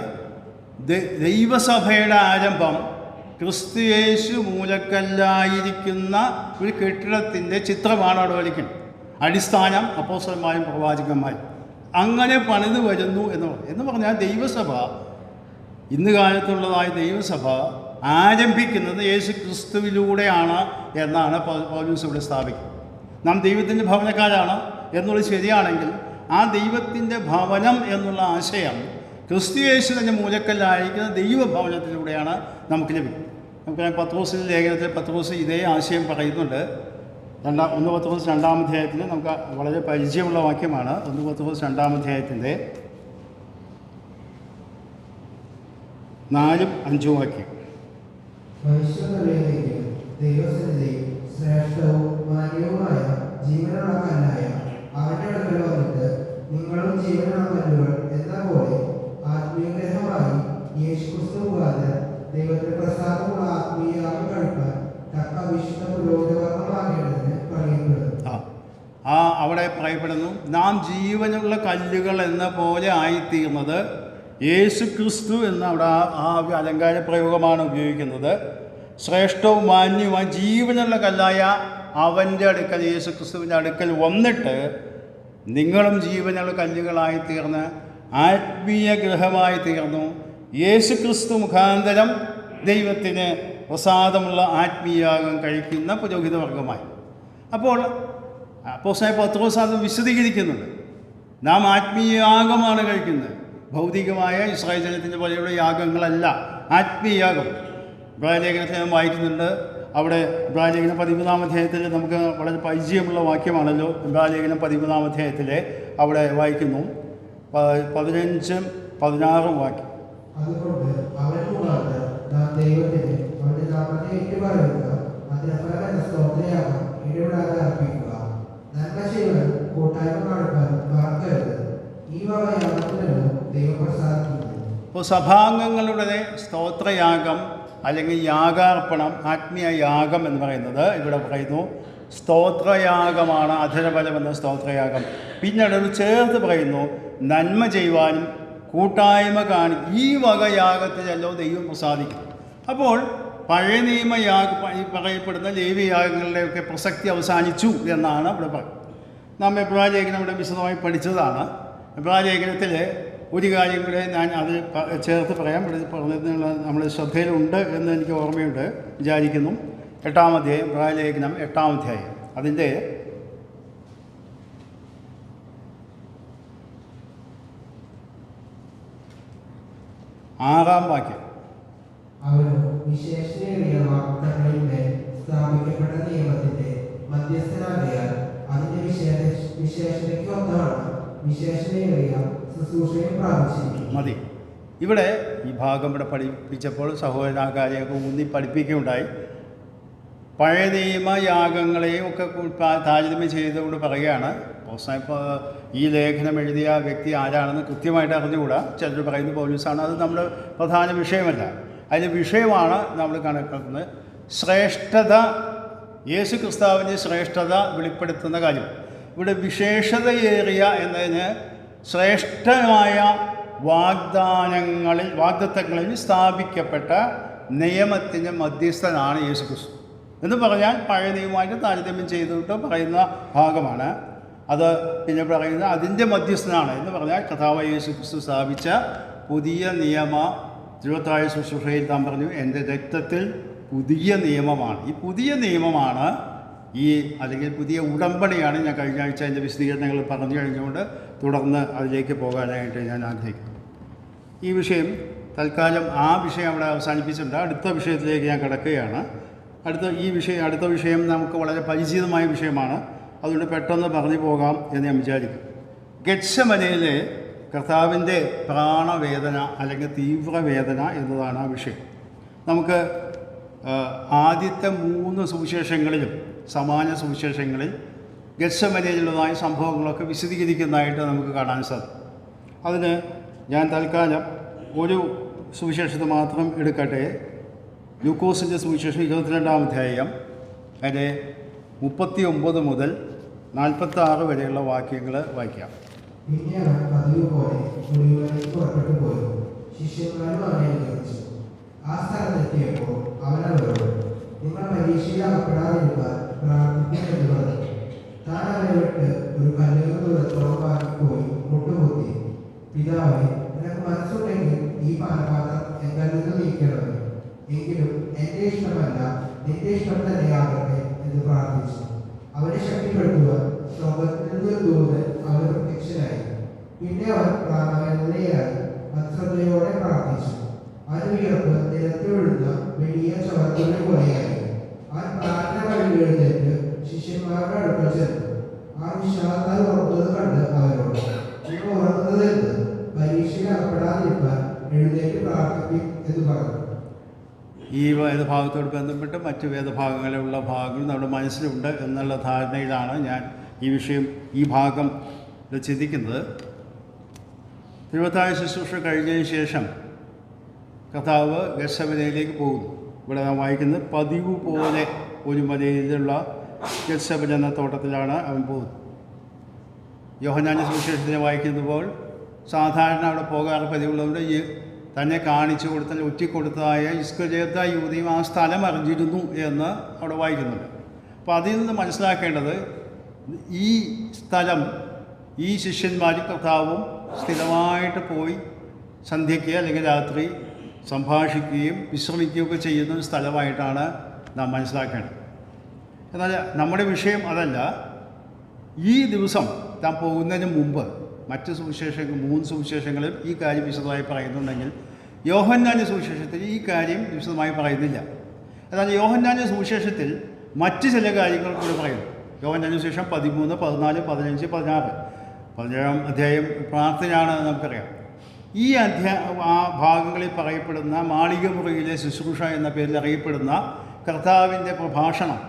ദൈവസഭയുടെ ആരംഭം ക്രിസ്തുയേശു മൂലക്കല്ലായിരിക്കുന്ന ഒരു കെട്ടിടത്തിൻ്റെ ചിത്രമാണ് അവിടെ വരയ്ക്കുന്നത്. അടിസ്ഥാനം അപ്പോസ്തലന്മാരും പ്രവാചകന്മാരും അങ്ങനെ പണിത് വരുന്നു എന്ന് പറഞ്ഞാൽ ദൈവസഭ, ഇന്ന് കാലത്തുള്ളതായ ദൈവസഭ ആരംഭിക്കുന്നത് യേശു ക്രിസ്തുവിലൂടെയാണ് എന്നാണ് പൗലോസ് ഇവിടെ സ്ഥാപിക്കുന്നത്. നാം ദൈവത്തിൻ്റെ ഭവനക്കാരാണ് എന്നുള്ളത് ശരിയാണെങ്കിൽ ആ ദൈവത്തിൻ്റെ ഭവനം എന്നുള്ള ആശയം ക്രിസ്തുയേശു തന്നെ മൂലക്കല്ലായിരിക്കുന്ന ദൈവഭവനത്തിലൂടെയാണ് നമുക്ക് ലഭിക്കുന്നത്. നമുക്കറിയാം, പത്രോസിൻ്റെ ലേഖനത്തിൽ പത്രോസ് ഇതേ ആശയം പറയുന്നുണ്ട്. 1 പത്രോസ് 2-ാം അധ്യായത്തിൽ നമുക്ക് വളരെ പരിചയമുള്ള വാക്യമാണ്. 1 പത്രോസ് 2-ാം അധ്യായത്തിൻ്റെ 4-5 വാക്യം. മനുഷ്യനിലേക്ക് ദൈവസന്നിധിയിൽ ശ്രേഷ്ഠവും മാന്യവുമായ ജീവനുള്ള കല്ലായ അവന്റെ അടുക്കൽ വന്നിട്ട് നിങ്ങളും ജീവനുള്ള കല്ലുകൾ എന്ന പോലെ ആത്മീയഗ്രഹമായി യേശുക്രിസ്തു മുഖാന്തരം ദൈവത്തിന്റെ പ്രസാദമുള്ള ആത്മീയയാഗം കഴിപ്പാൻ തക്ക വിശുദ്ധ പുരോഹിതവർഗമാകേണ്ടതിന് പണിയപ്പെടുന്നു. അവിടെ പറയപ്പെടുന്നു, നാം ജീവനുള്ള കല്ലുകൾ എന്ന പോലെ ആയിത്തീർന്നത് യേശു ക്രിസ്തു എന്ന അവിടെ ആ അലങ്കാര പ്രയോഗമാണ് ഉപയോഗിക്കുന്നത്. ശ്രേഷ്ഠവും മാന്യവുമായ ജീവനുള്ള കല്ലായ അവൻ്റെ അടുക്കൽ, യേശു ക്രിസ്തുവിൻ്റെ അടുക്കൽ വന്നിട്ട് നിങ്ങളും ജീവനുള്ള കല്ലുകളായി തീർന്ന് ആത്മീയ ഗൃഹമായി തീർന്നു. യേശു ക്രിസ്തു മുഖാന്തരം ദൈവത്തിന് പ്രസാദമുള്ള ആത്മീയാഗം കഴിക്കുന്ന പുരോഹിതവർഗമായി. അപ്പോൾ അപ്പോസ്തലനായ പത്രോസ് അത് വിശദീകരിക്കുന്നുണ്ട്. നാം ആത്മീയയാഗമാണ് കഴിക്കുന്നത്, ഭൗതികമായ ഇസ്രായേൽ ജനത്തിൻ്റെ പോലെയുള്ള യാഗങ്ങളല്ല, ആത്മീയയാഗം. ഇബ്രാഹിലേഖനത്തിൽ ഞാൻ വായിക്കുന്നുണ്ട്. അവിടെ ഇബ്രാഹിലേഖനം 13-ാം അധ്യായത്തിൽ നമുക്ക് വളരെ പരിചയമുള്ള വാക്യമാണല്ലോ. ഇബ്രാഹിലേഖനം 13-ാം അധ്യായത്തിൽ അവിടെ വായിക്കുന്നു 15-16 വാക്യം. അതുകൊണ്ട് അവൻ മുഖാന്തരം നാം ദൈവത്തിന് അവന്റെ നാമത്തെ ഏറ്റുപറയുക, അതിന് ഫലമെന്ന സ്തോത്രയാഗം ഇടപെടാതെ അർപ്പിക്കുക, നന്മ ചെയ്യുവാൻ കൂട്ടായ്മ കാണിക്കാൻ മറക്കരുത്. ഈ വക യാഗത്തിനല്ലോ ദൈവം പ്രസാദിക്കുന്നത്. ഇപ്പോൾ സഭാംഗങ്ങളുടെ സ്തോത്രയാഗം അല്ലെങ്കിൽ യാഗാർപ്പണം, ആത്മീയ യാഗം എന്ന് പറയുന്നത് ഇവിടെ പറയുന്നു സ്തോത്രയാഗമാണ്. അധരബലം എന്ന സ്തോത്രയാഗം. പിന്നീട് അത് ചേർത്ത് പറയുന്നു നന്മ ചെയ്യുവാനും കൂട്ടായ്മ ഈ വക യാഗത്തിലല്ലോ ദൈവം പ്രസാദിക്കും. അപ്പോൾ പഴയ നിയമയാഗ പറയപ്പെടുന്ന ലേവ്യയാഗങ്ങളുടെയൊക്കെ പ്രസക്തി അവസാനിച്ചു എന്നാണ് ഇവിടെ പറയുന്നത്. നാം എബ്രായ ലേഖനം ഇവിടെ വിശദമായി പഠിച്ചതാണ്. എബ്രായ ലേഖനത്തിൽ ഒരു കാര്യം കൂടെ ഞാൻ അത് ചേർത്ത് പറയാം. ഇവിടെ പറഞ്ഞതിനുള്ള നമ്മുടെ ശ്രദ്ധയിലുണ്ട് എന്ന് എനിക്ക് ഓർമ്മയുണ്ട്, വിചാരിക്കുന്നു. 8-ാം അധ്യായം, എബ്രായ ലേഖനം 8-ാം അധ്യായം, അതിൻ്റെ 6-ാം വാക്യം. അവന് വിശേഷണീയ വാഗ്ദത്തങ്ങളിന്മേൽ സ്ഥാപിക്കപ്പെട്ട നിയമത്തിന്റെ മധ്യസ്ഥനാകയാൽ അതിന്റെ വിശേഷതയ്ക്ക് ഒത്തവണ്ണം വിശേഷണീയ ശുശ്രൂഷയും പ്രാപിച്ചിരിക്കും. മതി. ഇവിടെ ഈ ഭാഗം ഇവിടെ പഠിപ്പിച്ചപ്പോൾ സഹോദരാകാരെയൊക്കെ ഊന്നി പഠിപ്പിക്കുകയുണ്ടായി. പഴയ നിയമ യാഗങ്ങളെയും ഒക്കെ താരതമ്യം ചെയ്തുകൊണ്ട് പറയുകയാണ്. ഇപ്പോൾ ഈ ലേഖനം എഴുതിയ വ്യക്തി ആരാണെന്ന് കൃത്യമായിട്ട് അറിഞ്ഞുകൂടാ. ചിലർ പറയുന്നത് പൗലോസാണ്. അത് നമ്മുടെ പ്രധാന വിഷയമല്ല. അതിൻ്റെ വിഷയമാണ് നമ്മൾ കണക്കാക്കുന്നത് ശ്രേഷ്ഠത, യേശു ക്രിസ്തുവിൻ്റെ ശ്രേഷ്ഠത വെളിപ്പെടുത്തുന്ന കാര്യം. ഇവിടെ വിശേഷതയേറിയ എന്നതിന് ശ്രേഷ്ഠമായ വാഗ്ദത്തങ്ങളിൽ സ്ഥാപിക്കപ്പെട്ട നിയമത്തിൻ്റെ മധ്യസ്ഥനാണ് യേശു ക്രിസ്തു എന്ന് പറഞ്ഞാൽ പഴയ നിയമമായിട്ട് താരതമ്യം ചെയ്തിട്ട് പറയുന്ന ഭാഗമാണ് അത്. പിന്നെ പറയുന്നത് അതിൻ്റെ മധ്യസ്ഥനാണ് എന്ന് പറഞ്ഞാൽ കർത്താവായ യേശു ക്രിസ്തു സ്ഥാപിച്ച പുതിയ നിയമ തിരുവത്താഴ ശുശ്രൂഷയിൽ താൻ പറഞ്ഞു, എൻ്റെ രക്തത്തിൽ പുതിയ നിയമമാണ്. ഈ പുതിയ നിയമമാണ് അല്ലെങ്കിൽ പുതിയ ഉടമ്പടിയാണ്. ഞാൻ കഴിഞ്ഞ ആഴ്ച അതിൻ്റെ വിശദീകരണങ്ങൾ പറഞ്ഞു കഴിഞ്ഞുകൊണ്ട് തുടർന്ന് അതിലേക്ക് പോകാനായിട്ട് ഞാൻ ആഗ്രഹിക്കുന്നു. ഈ വിഷയം തൽക്കാലം ആ വിഷയം അവിടെ അവസാനിപ്പിച്ചിട്ടുണ്ട്. അടുത്ത വിഷയത്തിലേക്ക് ഞാൻ കിടക്കുകയാണ്. അടുത്ത വിഷയം നമുക്ക് വളരെ പരിചിതമായ വിഷയമാണ്. അതുകൊണ്ട് പെട്ടെന്ന് പറഞ്ഞു പോകാം എന്ന് ഞാൻ വിചാരിക്കും. ഗെത്സമനയിലെ കർത്താവിൻ്റെ പ്രാണവേദന അല്ലെങ്കിൽ തീവ്രവേദന എന്നതാണ് ആ വിഷയം. നമുക്ക് ആദ്യത്തെ 3 സുവിശേഷങ്ങളിലും സമാന സുവിശേഷങ്ങളിൽ ഗെത്സമനയിലുള്ളതായ സംഭവങ്ങളൊക്കെ വിശദീകരിക്കുന്നതായിട്ട് നമുക്ക് കാണാൻ സാധിക്കും. അതിന് ഞാൻ തൽക്കാലം ഒരു സുവിശേഷത്തെ മാത്രം എടുക്കട്ടെ. ലൂക്കോസിൻ്റെ സുവിശേഷം 22-ാം അധ്യായം അതിൻ്റെ 39 മുതൽ 46 വരെയുള്ള വാക്യങ്ങൾ വായിക്കാം. പിന്നെ അവൻ പതിവ് പോലെ ഒലിവുമലയ്ക്ക് പുറപ്പെട്ടു പോയി. ശിഷ്യന്മാരും അവനെ അനുഗമിച്ചു. ആ സ്ഥലത്തെത്തിയപ്പോൾ അവൻ അവരോട്, നിങ്ങൾ പരീക്ഷയിൽ അകപ്പെടാതിരിക്കാൻ പ്രാർത്ഥിക്കുമെന്ന് പറഞ്ഞു. താൻ അവരെ വിട്ട് ഒരു കല്ലുകൾ ദൂരത്തോളം പോയി മുട്ടുകുത്തി, പിതാവേ, നിനക്ക് മനസ്സുണ്ടെങ്കിൽ ഈ പാനപാത്രം എങ്കിൽ നിന്ന് നീക്കണമേ. എങ്കിലും എൻ്റെ ഇഷ്ടമല്ല, നിന്റെ ഇഷ്ടം തന്നെയാകട്ടെ എന്ന് പ്രാർത്ഥിച്ചു. അവനെ ശക്തിപ്പെടുത്തുവാൻ സ്വർഗ്ഗത്തിൽ നിന്നൊരു ദൂതൻ അവന് പ്രത്യക്ഷനായി. പിന്നെ അവൻ പ്രാണവേദനയായി അശ്രദ്ധയോടെ പ്രാർത്ഥിച്ചു. അവൻ വിയർപ്പ് നിലത്ത് വീഴുന്ന വലിയ ചവർത്തുള്ളി പോലെയായി. അവൻ പ്രാർത്ഥന കഴിഞ്ഞ് എഴുന്നേറ്റ് ശിഷ്യന്മാരുടെ അടുക്കൽ ചെന്നു. ആ വിശ്വാസത്താൽ ഉറങ്ങുന്നത് കണ്ട് അവരോട്, നിങ്ങൾ ഉറങ്ങുന്നതെന്ന് പരീക്ഷയിൽ അകപ്പെടാതിരിക്കാൻ എഴുന്നേറ്റ് പ്രാർത്ഥിക്കും എന്ന് പറഞ്ഞു. ഈ വേദഭാഗത്തോട് ബന്ധപ്പെട്ട് മറ്റ് വേദഭാഗങ്ങളിലുള്ള ഭാഗങ്ങൾ നമ്മുടെ മനസ്സിലുണ്ട് എന്നുള്ള ധാരണയിലാണ് ഞാൻ ഈ ഭാഗം ചിന്തിക്കുന്നത്. തിരുവത്താഴ ശുശ്രൂഷ കഴിഞ്ഞതിന് ശേഷം കർത്താവ് ഗെത്സമനയിലേക്ക് പോകുന്നു. ഇവിടെ നാം വായിക്കുന്നത് പതിവ് പോലെ ഒരു മലയിലുള്ള ഗെത്സമന എന്ന തോട്ടത്തിലാണ് അവൻ പോകുന്നത്. യോഹന്നാന്റെ സുവിശേഷത്തിനെ വായിക്കുമ്പോൾ സാധാരണ അവിടെ പോകാറ് പതിവുള്ളതുകൊണ്ട് തന്നെ കാണിച്ചു കൊടുത്ത ഒറ്റിക്കൊടുത്തതായ ഇസ്കരിയോത്ത യൂദയും ആ സ്ഥലം അറിഞ്ഞിരുന്നു എന്ന് അവിടെ വായിക്കുന്നുണ്ട്. അപ്പോൾ അതിൽ നിന്ന് മനസ്സിലാക്കേണ്ടത് ഈ സ്ഥലം ഈ ശിഷ്യന്മാരും കർത്താവും സ്ഥിരമായിട്ട് പോയി സന്ധ്യയ്ക്ക് അല്ലെങ്കിൽ രാത്രി സംഭാഷിക്കുകയും വിശ്രമിക്കുകയൊക്കെ ചെയ്യുന്ന ഒരു സ്ഥലമായിട്ടാണ് നാം മനസ്സിലാക്കേണ്ടത്. എന്നാൽ നമ്മുടെ വിഷയം അതല്ല. ഈ ദിവസം താൻ പോകുന്നതിന് മുമ്പ് മറ്റ് 3 സുവിശേഷങ്ങളിൽ ഈ കാര്യം വിശദമായി പറയുന്നുണ്ടെങ്കിൽ യോഹന്നാന്റെ സുവിശേഷത്തിൽ ഈ കാര്യം വിശദമായി പറയുന്നില്ല. എന്നാൽ യോഹന്നാന്റെ സുവിശേഷത്തിൽ മറ്റ് ചില കാര്യങ്ങൾ കൂടി പറയുന്നു. യോഹന്നാന്റെ സുവിശേഷം 13, 14, 15, 16 17-ാം അധ്യായം പ്രാർത്ഥനയാണ് നമുക്കറിയാം. ഈ ആ ഭാഗങ്ങളിൽ പറയപ്പെടുന്ന മാളികമുറിയിലെ ശുശ്രൂഷ എന്ന പേരിൽ അറിയപ്പെടുന്ന കർത്താവിൻ്റെ പ്രഭാഷണം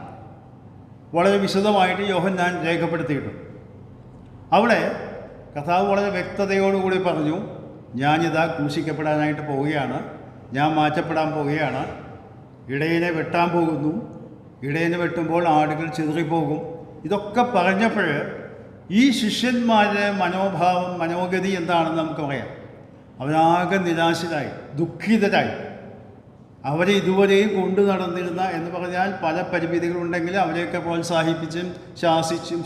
വളരെ വിശദമായിട്ട് യോഹന്നാൻ രേഖപ്പെടുത്തിയിട്ടുണ്ട്. അവിടെ കർത്താവ് വളരെ വ്യക്തതയോടുകൂടി പറഞ്ഞു, ഞാനിതാ ക്രൂശിക്കപ്പെടാനായിട്ട് പോവുകയാണ്, ഞാൻ മാറ്റപ്പെടാൻ പോവുകയാണ്, ഇടയനെ വെട്ടാൻ പോകുന്നു, ഇടയനെ വെട്ടുമ്പോൾ ആടുകൾ ചിതറിപ്പോകും. ഇതൊക്കെ പറഞ്ഞപ്പോൾ ഈ ശിഷ്യന്മാരുടെ മനോഗതി എന്താണെന്ന് നമുക്ക് പറയാം. അവരാകെ നിരാശരായി, ദുഃഖിതരായി. അവരെ ഇതുവരെയും കൊണ്ടു നടന്നിരുന്ന എന്ന് പറഞ്ഞാൽ പല പരിമിതികളുണ്ടെങ്കിലും അവരെയൊക്കെ പ്രോത്സാഹിപ്പിച്ചും ശാസിച്ചും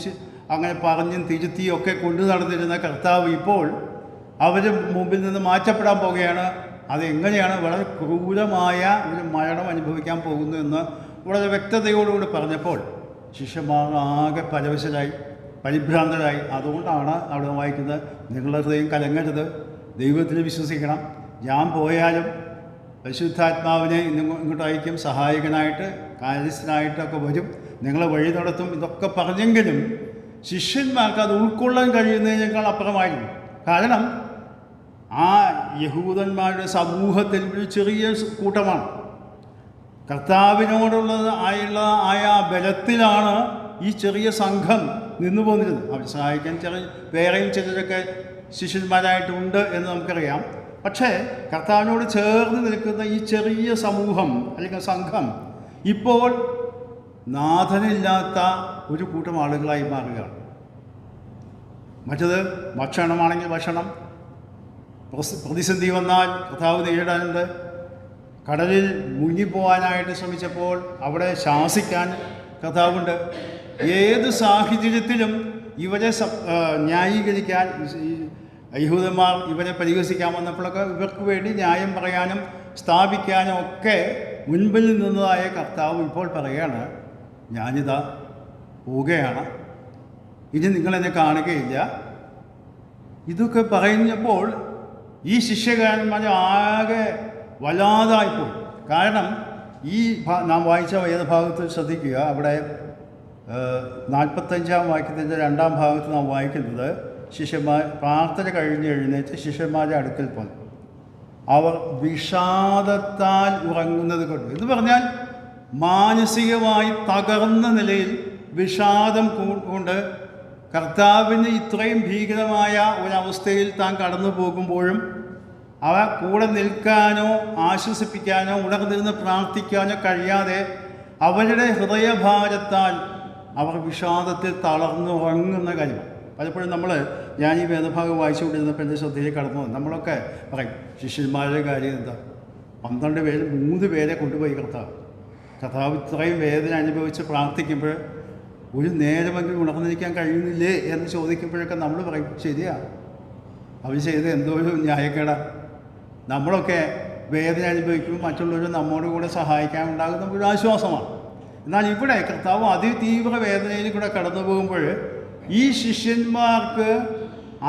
അങ്ങനെ പറഞ്ഞും തിരുത്തിയും ഒക്കെ കൊണ്ടു നടന്നിരുന്ന കർത്താവ് ഇപ്പോൾ അവർ മുമ്പിൽ നിന്ന് മാറ്റപ്പെടാൻ പോവുകയാണ്. അതെങ്ങനെയാണ്? വളരെ ക്രൂരമായ ഒരു മരണം അനുഭവിക്കാൻ പോകുന്നു എന്ന് വളരെ വ്യക്തതയോടുകൂടി പറഞ്ഞപ്പോൾ ശിഷ്യന്മാർ ആകെ പരവശരായി, പരിഭ്രാന്തരായി. അതുകൊണ്ടാണ് അവിടെ വായിക്കുന്നത്, നിങ്ങളുടെ ഹൃദയം കലങ്ങരുത്, ദൈവത്തിൽ വിശ്വസിക്കണം, ഞാൻ പോയാലും പരിശുദ്ധാത്മാവിനെ ഇങ്ങോട്ട് അയക്കും, സഹായകനായിട്ട് കാര്യസ്ഥനായിട്ടൊക്കെ വരും, നിങ്ങളെ വഴി നടത്തും. ഇതൊക്കെ പറഞ്ഞെങ്കിലും ശിഷ്യന്മാർക്ക് അത് ഉൾക്കൊള്ളാൻ കഴിയുന്നതിനേക്കാൾ അപ്പുറമായിരുന്നു. കാരണം ആ യഹൂദന്മാരുടെ സമൂഹത്തിൽ ഒരു ചെറിയ കൂട്ടമാണ്. കർത്താവിനോടുള്ളത് ആയ ബലത്തിലാണ് ഈ ചെറിയ സംഘം നിന്നു പോന്നിരുന്നത്. അവർ സഹായിക്കാൻ വേറെയും ചിലരൊക്കെ ശിഷ്യന്മാരായിട്ടുണ്ട് എന്ന് നമുക്കറിയാം. പക്ഷേ കർത്താവിനോട് ചേർന്ന് നിൽക്കുന്ന ഈ ചെറിയ സമൂഹം അല്ലെങ്കിൽ സംഘം ഇപ്പോൾ നാഥനില്ലാത്ത ഒരു കൂട്ടം ആളുകളായി മാറുകയാണ്. മറ്റത് ഭക്ഷണമാണെങ്കിൽ ഭക്ഷണം, പ്രതിസന്ധി വന്നാൽ കർത്താവ് നേരിടാനുണ്ട്. കടലിൽ മുങ്ങിപ്പോവാനായിട്ട് ശ്രമിച്ചപ്പോൾ അവിടെ ശാസിക്കാൻ കർത്താവുണ്ട്. ഏത് സാഹചര്യത്തിലും ഇവരെ ന്യായീകരിക്കാൻ യഹൂദന്മാർ ഇവരെ പരിഹസിക്കാൻ വന്നപ്പോഴൊക്കെ ഇവർക്ക് വേണ്ടി ന്യായം പറയാനും സ്ഥാപിക്കാനും ഒക്കെ മുൻപിൽ നിന്നതായ കർത്താവ് ഇപ്പോൾ പറയുകയാണ്, ഞാനിതാ പോവുകയാണ്, ഇനി നിങ്ങളെന്നെ കാണുകയില്ല. ഇതൊക്കെ പറഞ്ഞപ്പോൾ ഈ ശിഷ്യകാരന്മാർ ആകെ വല്ലാതായിപ്പോയി. കാരണം ഈ നാം വായിച്ച വേദഭാഗത്ത് ശ്രദ്ധിക്കുക, അവിടെ 45-ാം വാക്യത്തിൻ്റെ 2-ാം ഭാഗത്ത് നാം വായിക്കുന്നത് ശിഷ്യന്മാർ പ്രാർത്ഥന കഴിഞ്ഞ് എഴുന്നേറ്റ് ശിഷ്യന്മാരുടെ അടുക്കൽ പോന്നു. അവർ വിഷാദത്താൽ ഉറങ്ങുന്നത് കൊണ്ട് എന്ന് പറഞ്ഞാൽ മാനസികമായി തകർന്ന നിലയിൽ വിഷാദം കൊണ്ട് കർത്താവിന് ഇത്രയും ഭീകരമായ ഒരവസ്ഥയിൽ താൻ കടന്നു പോകുമ്പോഴും അവ കൂടെ നിൽക്കാനോ ആശ്വസിപ്പിക്കാനോ ഉണർന്നിരുന്ന് പ്രാർത്ഥിക്കാനോ കഴിയാതെ അവരുടെ ഹൃദയഭാരത്താൽ അവർ വിഷാദത്തിൽ തളർന്നുറങ്ങുന്ന കാര്യം. പലപ്പോഴും ഞാൻ ഈ വേദഭാഗം വായിച്ചുകൊണ്ടിരുന്നപ്പോൾ എൻ്റെ ശ്രദ്ധയിൽ കടന്നു വന്നു. നമ്മളൊക്കെ പറയും ശിഷ്യന്മാരുടെ കാര്യം എന്താ, 12 പേര് 3 പേരെ കൊണ്ടുപോയി കർത്താവ് ഇത്രയും വേദന അനുഭവിച്ച് പ്രാർത്ഥിക്കുമ്പോൾ ഒരു നേരമെങ്കിലും ഉണർന്നിരിക്കാൻ കഴിയുന്നില്ലേ എന്ന് ചോദിക്കുമ്പോഴൊക്കെ നമ്മൾ പറയും ശരിയാ, അവർ ചെയ്ത് എന്തോ ഒരു ന്യായക്കേടാ. നമ്മളൊക്കെ വേദന അനുഭവിക്കുമ്പോൾ മറ്റുള്ളവർ നമ്മോട് കൂടെ സഹായിക്കാൻ ഉണ്ടാകുന്ന ഒരു ആശ്വാസമാണ്. എന്നാൽ ഇവിടെ കർത്താവ് അതിതീവ്ര വേദനയിൽ കൂടെ കടന്നു പോകുമ്പോൾ ഈ ശിഷ്യന്മാർക്ക്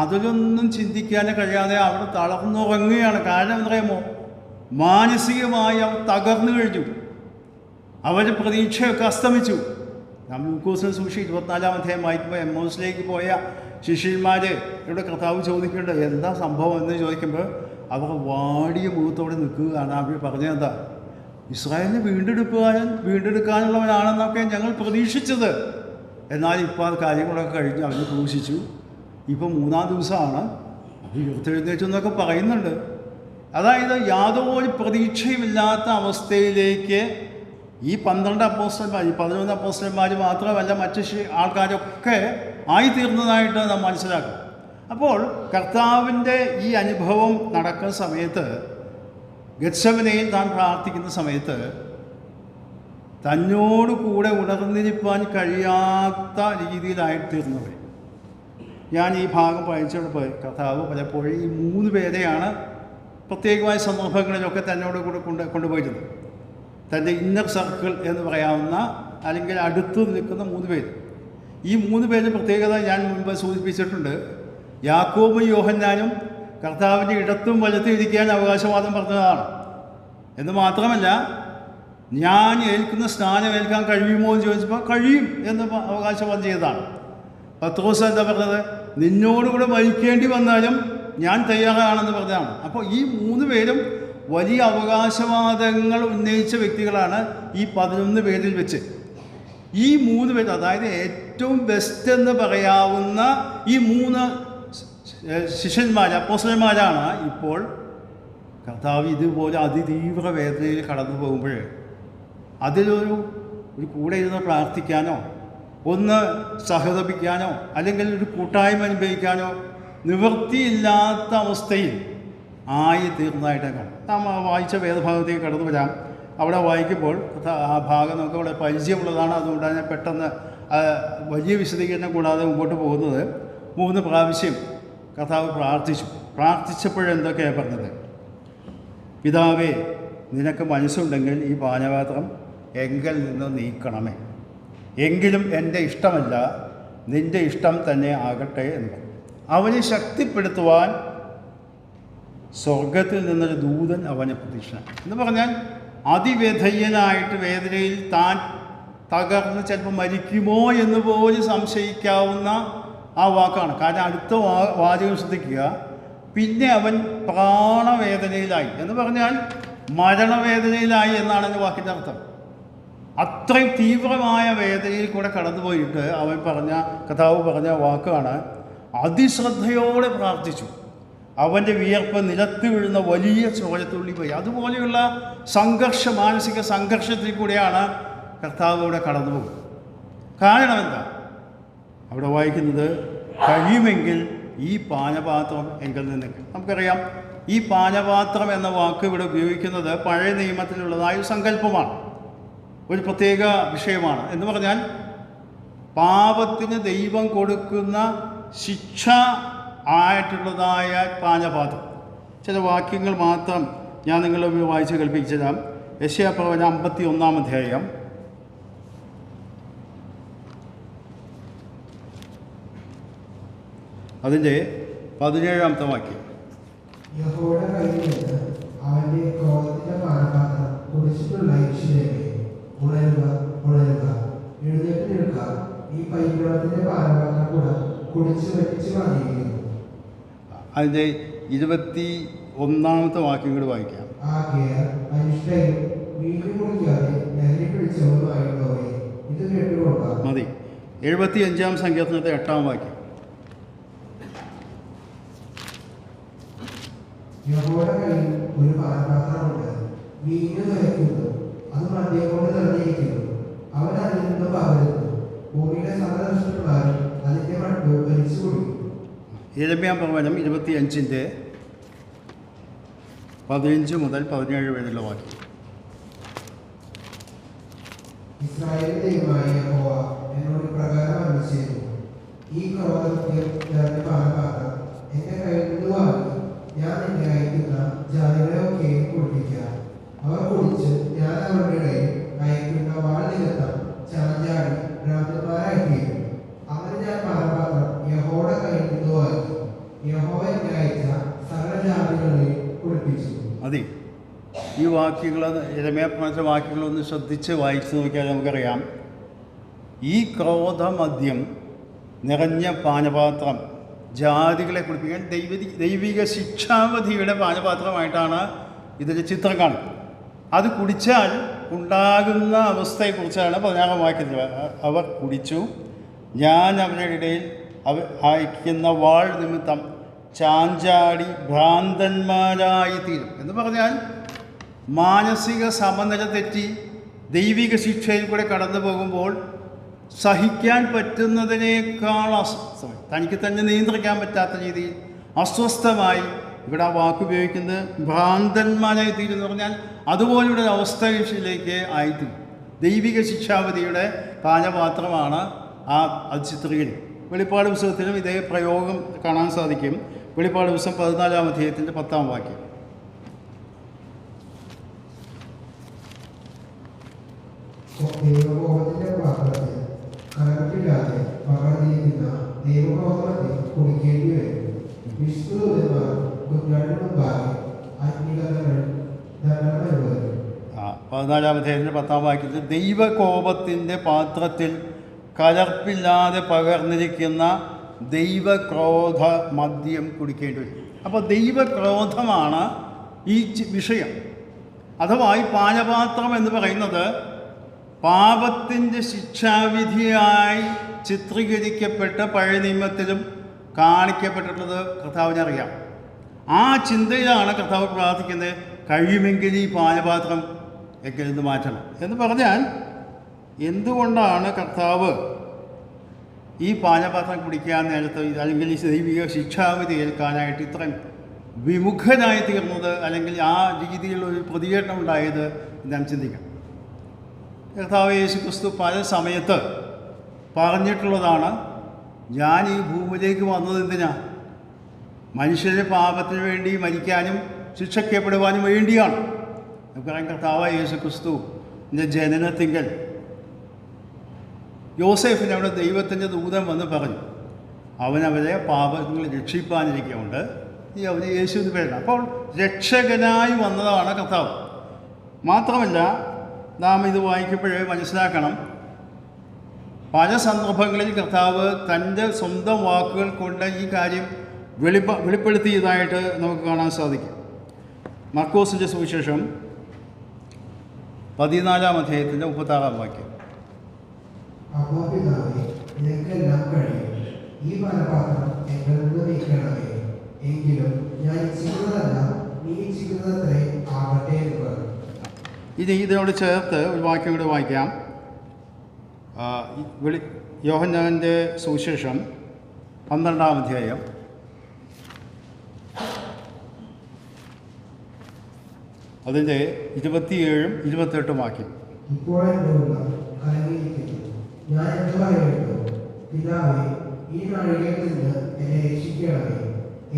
അതിലൊന്നും ചിന്തിക്കാൻ കഴിയാതെ അവിടെ തളർന്നുറങ്ങുകയാണ്. കാരണം എന്താ പറയുമോ, മാനസികമായി അവർ തകർന്നു കഴിഞ്ഞു, അവരുടെ പ്രതീക്ഷയൊക്കെ അസ്തമിച്ചു. നാം ലൂക്കോസിന് സുവിശേഷം 24-ാം അധ്യായം വായിക്കുമ്പോൾ എമ്മോസിലേക്ക് പോയ ശിഷ്യന്മാർ ഇവിടെ കർത്താവ് ചോദിക്കേണ്ടത് എന്താ സംഭവം എന്ന് ചോദിക്കുമ്പോൾ അവർ വാടിയ മുഖത്തോടെ നിൽക്കുകയാണ്. അവർ പറഞ്ഞതെന്താ, ഇസ്രായേലിനെ വീണ്ടെടുക്കാനുള്ളവനാണെന്നൊക്കെ ഞങ്ങൾ പ്രതീക്ഷിച്ചത്, എന്നാൽ ഇപ്പോൾ ആ കാര്യങ്ങളൊക്കെ കഴിഞ്ഞ് അവർ ക്രൂശിച്ചു, ഇപ്പം 3-ാം ദിവസമാണ്, അവർ ഉയർത്തെഴുന്നേറ്റു എന്നൊക്കെ പറയുന്നുണ്ട്. അതായത് യാതൊരു പ്രതീക്ഷയുമില്ലാത്ത അവസ്ഥയിലേക്ക് ഈ 12 അപ്പോസ്തലന്മാർ, ഈ 11 അപ്പോസ്തലന്മാർ മാത്രമല്ല മറ്റ് ആൾക്കാരൊക്കെ ആയിത്തീർന്നതായിട്ട് നാം മനസ്സിലാക്കും. അപ്പോൾ കർത്താവിൻ്റെ ഈ അനുഭവം നടക്കുന്ന സമയത്ത് ഗെത്സമനയിൽ താൻ പ്രാർത്ഥിക്കുന്ന സമയത്ത് തന്നോട് കൂടെ ഉണർന്നിരിപ്പാൻ കഴിയാത്ത രീതിയിലായിത്തീർന്നവർ. ഞാൻ ഈ ഭാഗം വായിച്ചപ്പോൾ കർത്താവ് പലപ്പോഴും ഈ 3 പേരെയാണ് പ്രത്യേകമായ സന്ദർഭങ്ങളിലൊക്കെ തന്നോട് കൂടെ കൊണ്ടുപോയിരുന്നത്. തൻ്റെ ഇന്നർ സർക്കിൾ എന്ന് പറയാവുന്ന അല്ലെങ്കിൽ അടുത്ത് നിൽക്കുന്ന 3 പേര്. ഈ 3 പേരുടെ പ്രത്യേകത ഞാൻ മുൻപ് സൂചിപ്പിച്ചിട്ടുണ്ട്. യാക്കോബും യോഹന്നാനും കർത്താവിൻ്റെ ഇടത്തും വലത്തും ഇരിക്കാൻ അവകാശവാദം പറഞ്ഞതാണ്. എന്ന് മാത്രമല്ല, ഞാൻ ഏൽക്കുന്ന സ്നാനം ഏൽക്കാൻ കഴിയുമോ എന്ന് ചോദിച്ചപ്പോൾ കഴിയും എന്ന് അവകാശവാദം ചെയ്തതാണ്. പത്രോസ് എന്താ പറഞ്ഞത്, നിന്നോടുകൂടെ മരിക്കേണ്ടി വന്നാലും ഞാൻ തയ്യാറാണെന്ന് പറഞ്ഞതാണ്. അപ്പോൾ ഈ 3 പേരും വലിയ അവകാശവാദങ്ങൾ ഉന്നയിച്ച വ്യക്തികളാണ് ഈ 11 പേരിൽ വെച്ച്. ഈ 3 പേര്, അതായത് ഏറ്റവും ബെസ്റ്റ് എന്ന് പറയാവുന്ന ഈ 3 ശിഷ്യന്മാർ, അപ്പോസ്തലന്മാരാണ് ഇപ്പോൾ കർത്താവ് ഇതുപോലെ അതിതീവ്ര വേദനയിൽ കടന്നു പോകുമ്പോൾ അതിലൊരു കൂടെ ഇരുന്ന് പ്രാർത്ഥിക്കാനോ ഒന്ന് സഹതപിക്കാനോ അല്ലെങ്കിൽ ഒരു കൂട്ടായ്മ അനുഭവിക്കാനോ നിവൃത്തിയില്ലാത്ത അവസ്ഥയിൽ ആയിത്തീർന്നതായിട്ട് കാണും. നാം വായിച്ച വേദഭാഗത്തേക്ക് കടന്നു വരാം. അവിടെ വായിക്കുമ്പോൾ ആ ഭാഗം നമുക്ക് അവിടെ പരിചയമുള്ളതാണ്. അതുകൊണ്ട് തന്നെ പെട്ടെന്ന് വലിയ വിശദീകരണം കൂടാതെ മുമ്പോട്ട് പോകുന്നത് 3 പ്രാവശ്യം കർത്താവ് പ്രാർത്ഥിച്ചപ്പോഴെന്തൊക്കെയാണ് പറഞ്ഞത്, പിതാവേ നിനക്ക് മനസ്സുണ്ടെങ്കിൽ ഈ പാനപാത്രം എങ്കിൽ നിന്ന് നീക്കണമേ, എങ്കിലും എൻ്റെ ഇഷ്ടമല്ല നിൻ്റെ ഇഷ്ടം തന്നെ ആകട്ടെ എന്ന് പറഞ്ഞു. അവനെ ശക്തിപ്പെടുത്തുവാൻ സ്വർഗത്തിൽ നിന്നൊരു ദൂതൻ അവനെ പ്രത്യക്ഷനായി എന്ന് പറഞ്ഞാൽ അതിവ്യഥയ്യനായിട്ട് വേദനയിൽ താൻ തകർന്ന് ചിലപ്പോൾ മരിക്കുമോ എന്ന് പോലും സംശയിക്കാവുന്ന ആ വാക്കാണ്. കാരണം അടുത്ത വാചകം ശ്രദ്ധിക്കുക, പിന്നെ അവൻ പ്രാണവേദനയിലായി എന്ന് പറഞ്ഞാൽ മരണവേദനയിലായി എന്നാണ് എൻ്റെ വാക്കിൻ്റെ അർത്ഥം. അത്രയും തീവ്രമായ വേദനയിൽ കൂടെ കടന്നുപോയിട്ട് കർത്താവ് പറഞ്ഞ വാക്കാണ്, അതിശ്രദ്ധയോടെ പ്രാർത്ഥിച്ചു, അവൻ്റെ വിയർപ്പ് നിലത്ത് വീഴുന്ന വലിയ ചോരത്തുള്ളി പോയി. അതുപോലെയുള്ള മാനസിക സംഘർഷത്തിൽ കൂടെയാണ് കർത്താവ് ഇവിടെ കടന്നു പോകുന്നത്. കാരണം എന്താ അവിടെ വായിക്കുന്നത്, കഴിയുമെങ്കിൽ ഈ പാനപാത്രം എങ്കിൽ നിന്ന്. നമുക്കറിയാം ഈ പാനപാത്രം എന്ന വാക്ക് ഇവിടെ ഉപയോഗിക്കുന്നത് പഴയ നിയമത്തിലുള്ളതായ ഒരു സങ്കല്പമാണ്, ഒരു പ്രത്യേക വിഷയമാണ്. എന്ന് പറഞ്ഞാൽ പാപത്തിന് ദൈവം കൊടുക്കുന്ന ശിക്ഷ ആയിട്ടുള്ളതായ പാനപാത്രം. ചില വാക്യങ്ങൾ മാത്രം ഞാൻ നിങ്ങളെ വായിച്ച് കേൾപ്പിച്ചു തരാം. യെശയ്യാപ്രവചനം 51-ാം അധ്യായം അതിൻ്റെ 17-ാമത്തെ വാക്യം. യഹോവയുടെ കയ്യിൽ നിന്ന് അവന്റെ ക്രോധത്തിന്റെ പാനപാത്രം കുടിച്ചിട്ടുള്ള യെരൂശലേമേ, ഉണരുക, ഉണരുക, എഴുന്നേറ്റ് നിൽക്കുക, ഈ പരിഭ്രമത്തിന്റെ പാനപാത്രം കൂടെ കുടിച്ചു വറ്റിച്ചു മാറിയിരിക്കുന്നു. അതിൻ്റെ 21 വാക്യം കൂടി വായിക്കാം. ആകയാൽ അനിഷ്ടയും വീണ്ടും കുടിക്കാതെ ലഹരി പിടിച്ചവരുമായുള്ളവരെ ഇത് കേട്ടുകൊള്ളുക. മതി. 75 സങ്കീർത്തനത്തെ 8 വാക്യം. യഹോവയുടെ കയ്യിൽ ഒരു പാനപാത്രമുണ്ട്, വീഞ്ഞു നിറയ്ക്കുന്നു, അത് മദ്യം കൊണ്ട് നിറഞ്ഞിരിക്കുന്നു. അവൻ അതിൽ നിന്ന് പകരുന്നു, ഭൂമിയുടെ സകല ദുഷ്ടന്മാരും അതിന്റെ മട്ടു വലിച്ചു കുടിക്കും. യിരെമ്യാ പ്രവചനം 25 15 മുതൽ 17 വരെയുള്ള വാക്യം. ഇസ്രായേലിന്റെ ദൈവമായ യഹോവ എന്നോട് പ്രകാരം അരുളിച്ചെയ്തു, ഈ ക്രോധത്തിൽ നിറഞ്ഞ പാനപാത്രം എന്റെ കയ്യിൽ നിന്ന് വാങ്ങി ഞാൻ നിന്നെ അയക്കുന്ന ജാതികളെ ഒക്കെ കുടിപ്പിക്കാം. അവർ കുടിച്ച് ഞാൻ അവരുടെ ഇടയിൽ അയക്കുന്ന വാൾ നിരത്തം ചാഞ്ചാടി ഭ്രാന്തന്മാരായി തീരും. അങ്ങനെ ഞാൻ പാനപാത്രം യഹോവയുടെ കയ്യിൽ നിന്ന് വാങ്ങി യഹോവ എന്നെ അയച്ച സകല ജാതികളെ കുടിപ്പിച്ചു. മതി. ഈ വാക്യങ്ങൾ, യിരെമ്യാ പ്രവചന വാക്യങ്ങളൊന്ന് ശ്രദ്ധിച്ച് വായിച്ചു നോക്കിയാൽ നമുക്കറിയാം, ഈ ക്രോധമദ്യം നിറഞ്ഞ പാനപാത്രം ജാതികളെ കുടിപ്പിക്കാൻ ദൈവിക ശിക്ഷാവധിയുടെ പാനപാത്രമായിട്ടാണ് ഇതിൻ്റെ ചിത്രം കാണുന്നത്. അത് കുടിച്ചാൽ ഉണ്ടാകുന്ന അവസ്ഥയെക്കുറിച്ചാണ് 16 വാക്യത്തിൽ. അവർ കുടിച്ചു, ഞാൻ അവരുടെ ഇടയിൽ അയക്കുന്ന വാൾ നിമിത്തം ചാഞ്ചാടി ഭ്രാന്തന്മാരായി തീരും എന്ന് പറഞ്ഞാൽ മാനസിക സമനില തെറ്റി ദൈവിക ശിക്ഷയിൽ കൂടെ കടന്നു പോകുമ്പോൾ സഹിക്കാൻ പറ്റുന്നതിനേക്കാൾ അസ്വസ്ഥമായി, തനിക്ക് തന്നെ നിയന്ത്രിക്കാൻ പറ്റാത്ത രീതിയിൽ അസ്വസ്ഥമായി, ഇവിടെ ആ വാക്കുപയോഗിക്കുന്നത് ഭ്രാന്തന്മാരായി തീരും എന്ന് പറഞ്ഞാൽ അതുപോലുള്ള ഒരു അവസ്ഥയിലേക്ക് ആയിത്തീരും. ദൈവിക ശിക്ഷാവധിയുടെ പാനപാത്രമാണ് അത് ചിത്രീകരിക്കും. വെളിപ്പാട് പുസ്തകത്തിലും ഇതേ പ്രയോഗം കാണാൻ സാധിക്കും. വെളിപ്പാട് പുസ്തകം 14 അധ്യായത്തിൻ്റെ 10 വാക്യം. ദൈവകോപത്തിന്റെ പാത്രത്തിൽ കലർപ്പില്ലാതെ പകർന്നിരിക്കുന്ന ദൈവകോപത്തെ കുടിക്കേണ്ടി വരും. വിശുദ്ധന്മാർ കുഞ്ഞാടിന് മുമ്പാകെ അഗ്നികലങ്ങൾ ദണ്ഡനം അനുഭവിക്കും. 14 അധ്യായത്തിൻ്റെ 10 വാക്യത്തിൽ ദൈവകോപത്തിൻ്റെ പാത്രത്തിൽ കലർപ്പില്ലാതെ പകർന്നിരിക്കുന്ന ദൈവക്രോധ മദ്യം കുടിക്കേണ്ടി വരും. അപ്പോൾ ദൈവക്രോധമാണ് ഈ വിഷയം. അഥവാ ഈ പാനപാത്രം എന്ന് പറയുന്നത് പാപത്തിൻ്റെ ശിക്ഷാവിധിയായി ചിത്രീകരിക്കപ്പെട്ട പഴയ നിയമത്തിലും കാണിക്കപ്പെട്ടിട്ടുള്ളത് കർത്താവിനറിയാം. ആ ചിന്തയിലാണ് കർത്താവ് പ്രാർത്ഥിക്കുന്നത്, കഴിയുമെങ്കിൽ ഈ പാനപാത്രം ഒക്കെ നിന്ന് മാറ്റണം എന്ന് പറഞ്ഞാൽ, എന്തുകൊണ്ടാണ് കർത്താവ് ഈ പാനപാത്രം കുടിക്കാൻ നേരത്തെ അല്ലെങ്കിൽ ഈ ദൈവിക ശിക്ഷാവിധി ഏൽക്കാനായിട്ട് ഇത്രയും വിമുഖനായി തീർന്നത്, അല്ലെങ്കിൽ ആ രീതിയിലുള്ളൊരു പ്രതികരണം ഉണ്ടായത് നാം ചിന്തിക്കണം. കർത്താവ് യേശുക്രിസ്തു പല സമയത്ത് പറഞ്ഞിട്ടുള്ളതാണ്, ഞാൻ ഈ ഭൂമിയിലേക്ക് വന്നത് എന്തിനാ? മനുഷ്യരുടെ പാപത്തിന് വേണ്ടി മരിക്കാനും ശിക്ഷിക്കപ്പെടുവാനും വേണ്ടിയാണ്. നമുക്കറിയാം, കർത്താവായ യേശുക്രിസ്തുവിൻ്റെ ജനനത്തിങ്കൽ യോസേഫിന് അവിടെ ദൈവത്തിൻ്റെ ദൂതൻ വന്ന് പറഞ്ഞു, അവനവരെ പാപങ്ങൾ രക്ഷിപ്പാനിരിക്കുന്നുണ്ട്, ഈ അവന് യേശുവിന് പേരാണ്. അപ്പോൾ രക്ഷകനായി വന്നതാണ് കർത്താവ്. മാത്രമല്ല, നാം ഇത് വായിക്കുമ്പോഴേ മനസ്സിലാക്കണം, പല സന്ദർഭങ്ങളിൽ കർത്താവ് തൻ്റെ സ്വന്തം വാക്കുകൾ കൊണ്ട് ഈ കാര്യം വെളിപ്പെടുത്തിയതായിട്ട് നമുക്ക് കാണാൻ സാധിക്കും. മർക്കോസിൻ്റെ സുവിശേഷം 14 അധ്യായത്തിൻ്റെ 36 വാക്യം. അപ്പോൾ പിതാവേ, നിനക്കെല്ലാം കഴിയും, ഈ പാനപാത്രം എങ്കിൽ നിന്ന് നീക്കണമേ, എങ്കിലും ഞാൻ ഇച്ഛിക്കുന്നതല്ല നീ ഇച്ഛിക്കുന്നതത്രേ ആകട്ടെ എന്ന് പറഞ്ഞു. ഇതിനോട് ചേർത്ത് ഒരു വാക്യം കൂടെ വായിക്കാം. യോഹന്നാൻ്റെ സുവിശേഷം 12 അധ്യായം അതിൻ്റെ 27 28 വാക്യം. ഇപ്പോൾ എൻ്റെ ഉള്ളം കലങ്ങിയിരിക്കുന്നു, ഞാൻ എന്ത് പറയണ്ടോ? പിതാവേ, ഈ നാഴികയിൽ നിന്ന് എന്നെ രക്ഷിക്കണമേ,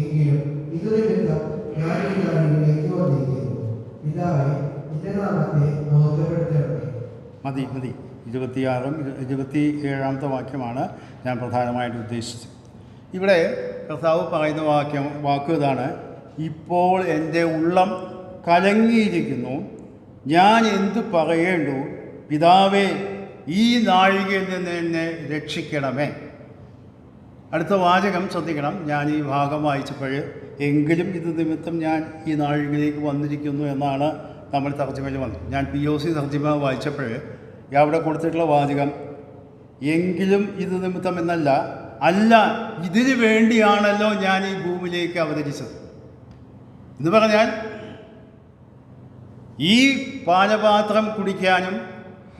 എങ്കിലും ഇത് നിമിത്തം ഞാൻ ഈ നാഴികയിലേക്ക് വന്നിരിക്കുന്നു. പിതാവേ, നിന്റെ നാമത്തെ മഹത്വപ്പെടുത്തണമേ. മതി 26 27 വാക്യമാണ് ഞാൻ പ്രധാനമായിട്ട് ഉദ്ദേശിച്ചത്. ഇവിടെ കർത്താവ് പറയുന്ന വാക്ക് ഇതാണ്, ഇപ്പോൾ എൻ്റെ ഉള്ളം കലങ്ങിയിരിക്കുന്നു. ഞാൻ എന്തു പറയേണ്ടു? പിതാവേ, ഈ നാഴികയിൽ നിന്ന് എന്നെ രക്ഷിക്കണമേ. അടുത്ത വാചകം ശ്രദ്ധിക്കണം. ഞാൻ ഈ ഭാഗം വായിച്ചപ്പോൾ എങ്കിലും ഇത് നിമിത്തം ഞാൻ ഈ നാഴികയിലേക്ക് വന്നിരിക്കുന്നു എന്നാണ് നമ്മൾ തർജ്ജിമയിൽ വന്നത്. ഞാൻ POC തർജ്ജിമ വായിച്ചപ്പോൾ അവിടെ കൊടുത്തിട്ടുള്ള വാചകം എങ്കിലും ഇത് നിമിത്തം എന്നല്ല, അല്ല ഇതിനു വേണ്ടിയാണല്ലോ ഞാൻ ഈ ഭൂമിയിലേക്ക് അവതരിച്ചത് എന്ന് പറഞ്ഞാൽ ഈ പാനപാത്രം കുടിക്കാനും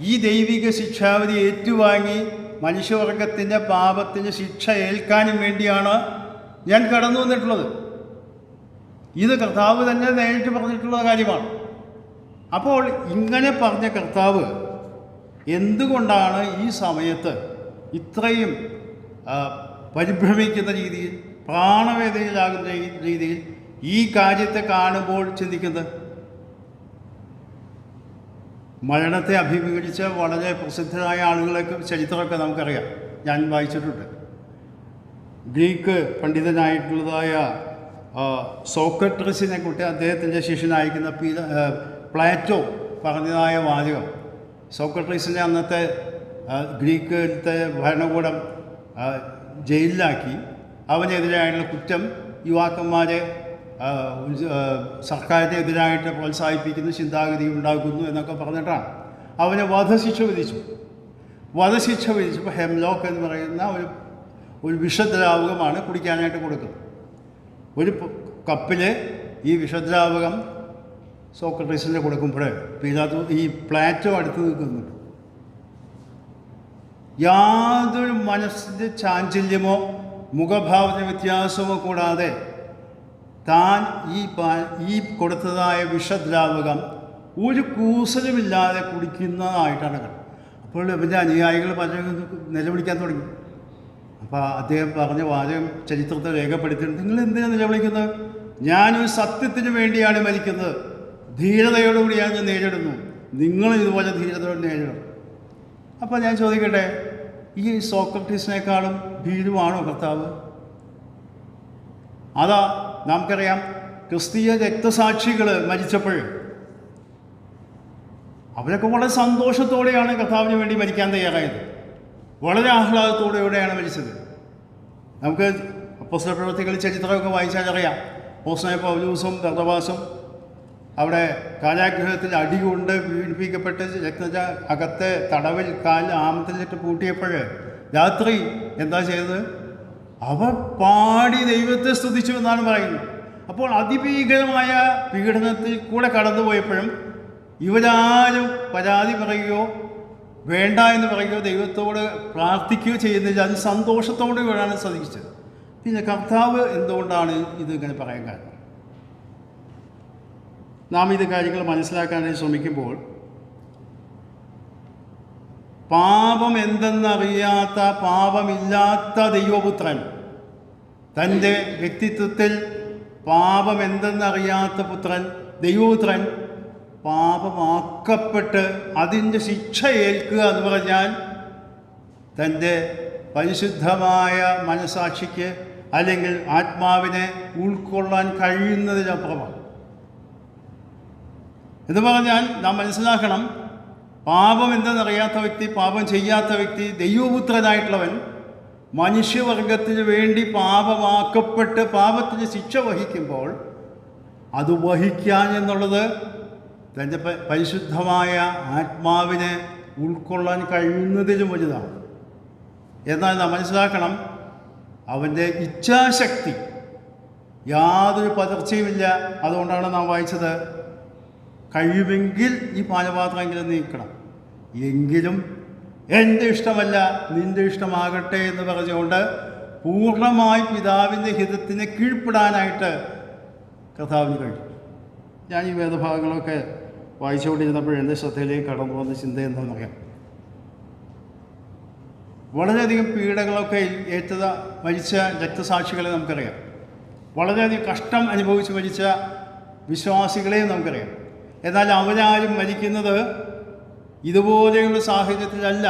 ഈ ദൈവിക ശിക്ഷാവിധി ഏറ്റുവാങ്ങി മനുഷ്യവർഗത്തിൻ്റെ പാപത്തിന് ശിക്ഷ ഏൽക്കാനും വേണ്ടിയാണ് ഞാൻ കടന്നു വന്നിട്ടുള്ളത്. ഇത് കർത്താവ് തന്നെ നേരിട്ട് പറഞ്ഞിട്ടുള്ള കാര്യമാണ്. അപ്പോൾ ഇങ്ങനെ പറഞ്ഞ കർത്താവ് എന്തുകൊണ്ടാണ് ഈ സമയത്ത് ഇത്രയും പരിഭ്രമിക്കുന്ന രീതിയിൽ, പ്രാണവേദനയിലാകുന്ന രീതിയിൽ ഈ കാര്യത്തെ കാണുമ്പോൾ ചിന്തിക്കുന്നത്? മരണത്തെ അഭിമുഖീകരിച്ച വളരെ പ്രസിദ്ധരായ ആളുകളൊക്കെ ചരിത്രമൊക്കെ നമുക്കറിയാം, ഞാൻ വായിച്ചിട്ടുണ്ട്. ഗ്രീക്ക് പണ്ഡിതനായിട്ടുള്ളതായ സോക്രട്ടീസിനെ കുറിച്ച് അദ്ദേഹത്തിൻ്റെ ശിഷ്യനായിരിക്കുന്ന പ്ലാറ്റോ പറഞ്ഞതായ വാചകം, സോക്രട്ടീസിനെ അന്നത്തെ ഗ്രീക്കിലത്തെ ഭരണകൂടം ജയിലിലാക്കി അവനെതിരായിട്ടുള്ള കുറ്റം യുവാക്കന്മാരെ സർക്കാരിനെതിരായിട്ട് പ്രോത്സാഹിപ്പിക്കുന്ന ചിന്താഗതി ഉണ്ടാക്കുന്നു എന്നൊക്കെ പറഞ്ഞിട്ടാണ് അവനെ വധശിക്ഷ വിധിച്ചു. വധശിക്ഷ വിധിച്ചപ്പോൾ ഹെംലോക്ക് എന്ന് പറയുന്ന ഒരു വിഷദ്രാവകമാണ് കുടിക്കാനായിട്ട് കൊടുക്കുന്നത്. ഒരു കപ്പിൽ ഈ വിഷദ്രാവകം സോക്രട്ടീസിന് കൊടുക്കുമ്പോൾ ഈ പ്ലാറ്റോ അടുത്ത് നിൽക്കുന്നുണ്ട്. യാതൊരു മനസ്സിൻ്റെ ചാഞ്ചല്യമോ മുഖഭാവന വ്യത്യാസമോ കൂടാതെ താൻ ഈ കൊടുത്തതായ വിഷദ്രാവകം ഒരു കൂസലുമില്ലാതെ കുടിക്കുന്നതായിട്ടാണ് കണ്ടത്. അപ്പോൾ ഇവൻ്റെ അനുയായികൾ പലരും നിലവിളിക്കാൻ തുടങ്ങി. അപ്പോൾ അദ്ദേഹം പറഞ്ഞ വാചകം ചരിത്രത്തെ രേഖപ്പെടുത്തിയിട്ട്, നിങ്ങൾ എന്തിനാണ് നിലവിളിക്കുന്നത്? ഞാനൊരു സത്യത്തിന് വേണ്ടിയാണ് മരിക്കുന്നത്, ധീരതയോടുകൂടി ഞാൻ നേരിടുന്നു, നിങ്ങളും ഇതുപോലെ ധീരതയോട് നേരിടണം. അപ്പോൾ ഞാൻ ചോദിക്കട്ടെ, ഈ സോക്രട്ടീസിനേക്കാളും ഭീരുവാണോ കർത്താവ്? അതാ നമുക്കറിയാം, ക്രിസ്തീയ രക്തസാക്ഷികൾ മരിച്ചപ്പോൾ അവരൊക്കെ വളരെ സന്തോഷത്തോടെയാണ് കർത്താവിന് വേണ്ടി മരിക്കാൻ തയ്യാറായത്. വളരെ ആഹ്ലാദത്തോടെയാണ് മരിച്ചത്. നമുക്ക് അപ്പോസ്തല പ്രവൃത്തികൾ ചരിത്രമൊക്കെ വായിച്ചാൽ അറിയാം. അപ്പോസ്തലനായ പൗലോസും ബർന്നബാസും അവിടെ കാരാഗൃഹത്തിൽ അടികൊണ്ട് പീഡിപ്പിക്കപ്പെട്ട് അകത്തെ തടവിൽ ആമത്തിലിട്ട് പൂട്ടിയപ്പോൾ രാത്രി എന്താ ചെയ്തത്? അവർ പാടി ദൈവത്തെ സ്തുതിച്ചു എന്നാണ് പറയുന്നത്. അപ്പോൾ അതിഭീകരമായ പീഡനത്തിൽ കൂടെ കടന്നുപോയപ്പോഴും ഇവരാരും പരാതി പറയുകയോ വേണ്ട എന്ന് പറയുകയോ ദൈവത്തോട് പ്രാർത്ഥിക്കുകയോ ചെയ്യുന്നില്ല. അത് സന്തോഷത്തോടെ ഇവരാണ് സാധിച്ചത്. പിന്നെ കർത്താവ് എന്തുകൊണ്ടാണ് ഇതിങ്ങനെ പറയാൻ കാരണം? നാം ഇത് കാര്യങ്ങൾ മനസ്സിലാക്കാനായി ശ്രമിക്കുമ്പോൾ പാപം എന്തെന്നറിയാത്ത, പാപമില്ലാത്ത ദൈവപുത്രൻ തൻ്റെ വ്യക്തിത്വത്തിൽ പാപം എന്തെന്നറിയാത്ത പുത്രൻ, ദൈവപുത്രൻ പാപമാക്കപ്പെട്ട് അതിൻ്റെ ശിക്ഷ ഏൽക്കുക എന്ന് പറഞ്ഞാൽ തൻ്റെ പരിശുദ്ധമായ മനസാക്ഷിക്ക് അല്ലെങ്കിൽ ആത്മാവിനെ ഉൾക്കൊള്ളാൻ കഴിയുന്നതിനപ്പുറമാണ്. എന്ന് പറഞ്ഞാൽ നാം മനസ്സിലാക്കണം, പാപം എന്തെന്നറിയാത്ത വ്യക്തി, പാപം ചെയ്യാത്ത വ്യക്തി, ദൈവപുത്രനായിട്ടുള്ളവൻ മനുഷ്യവർഗത്തിന് വേണ്ടി പാപമാക്കപ്പെട്ട് പാപത്തിന് ശിക്ഷ വഹിക്കുമ്പോൾ അത് വഹിക്കാൻ എന്നുള്ളത് തൻ്റെ പരിശുദ്ധമായ ആത്മാവിനെ ഉൾക്കൊള്ളാൻ കഴിയുന്നതിലും വലുതാണ്. എന്നാൽ നാം മനസ്സിലാക്കണം, അവൻ്റെ ഇച്ഛാശക്തി യാതൊരു പതർച്ചയുമില്ല. അതുകൊണ്ടാണ് നാം വായിച്ചത്, കഴിയുമെങ്കിൽ ഈ പാനപാത്രമെങ്കിലും നീക്കണം, എങ്കിലും എൻ്റെ ഇഷ്ടമല്ല നിൻ്റെ ഇഷ്ടമാകട്ടെ എന്ന് പറഞ്ഞുകൊണ്ട് പൂർണ്ണമായി പിതാവിൻ്റെ ഹിതത്തിന് കീഴ്പ്പെടാനായിട്ട് കർത്താവിന് കഴിയും. ഞാൻ ഈ വേദഭാഗങ്ങളൊക്കെ വായിച്ചുകൊണ്ടിരുന്നപ്പോൾ എൻ്റെ ശ്രദ്ധയിലേക്ക് കടന്നു വന്ന ചിന്ത എന്താണെന്നറിയാം. വളരെയധികം പീഡകളൊക്കെ മരിച്ച രക്തസാക്ഷികളെ നമുക്കറിയാം. വളരെയധികം കഷ്ടം അനുഭവിച്ച് മരിച്ച വിശ്വാസികളെയും നമുക്കറിയാം. എന്നാൽ അവരാരും മരിക്കുന്നത് ഇതുപോലെയുള്ള സാഹചര്യത്തിലല്ല.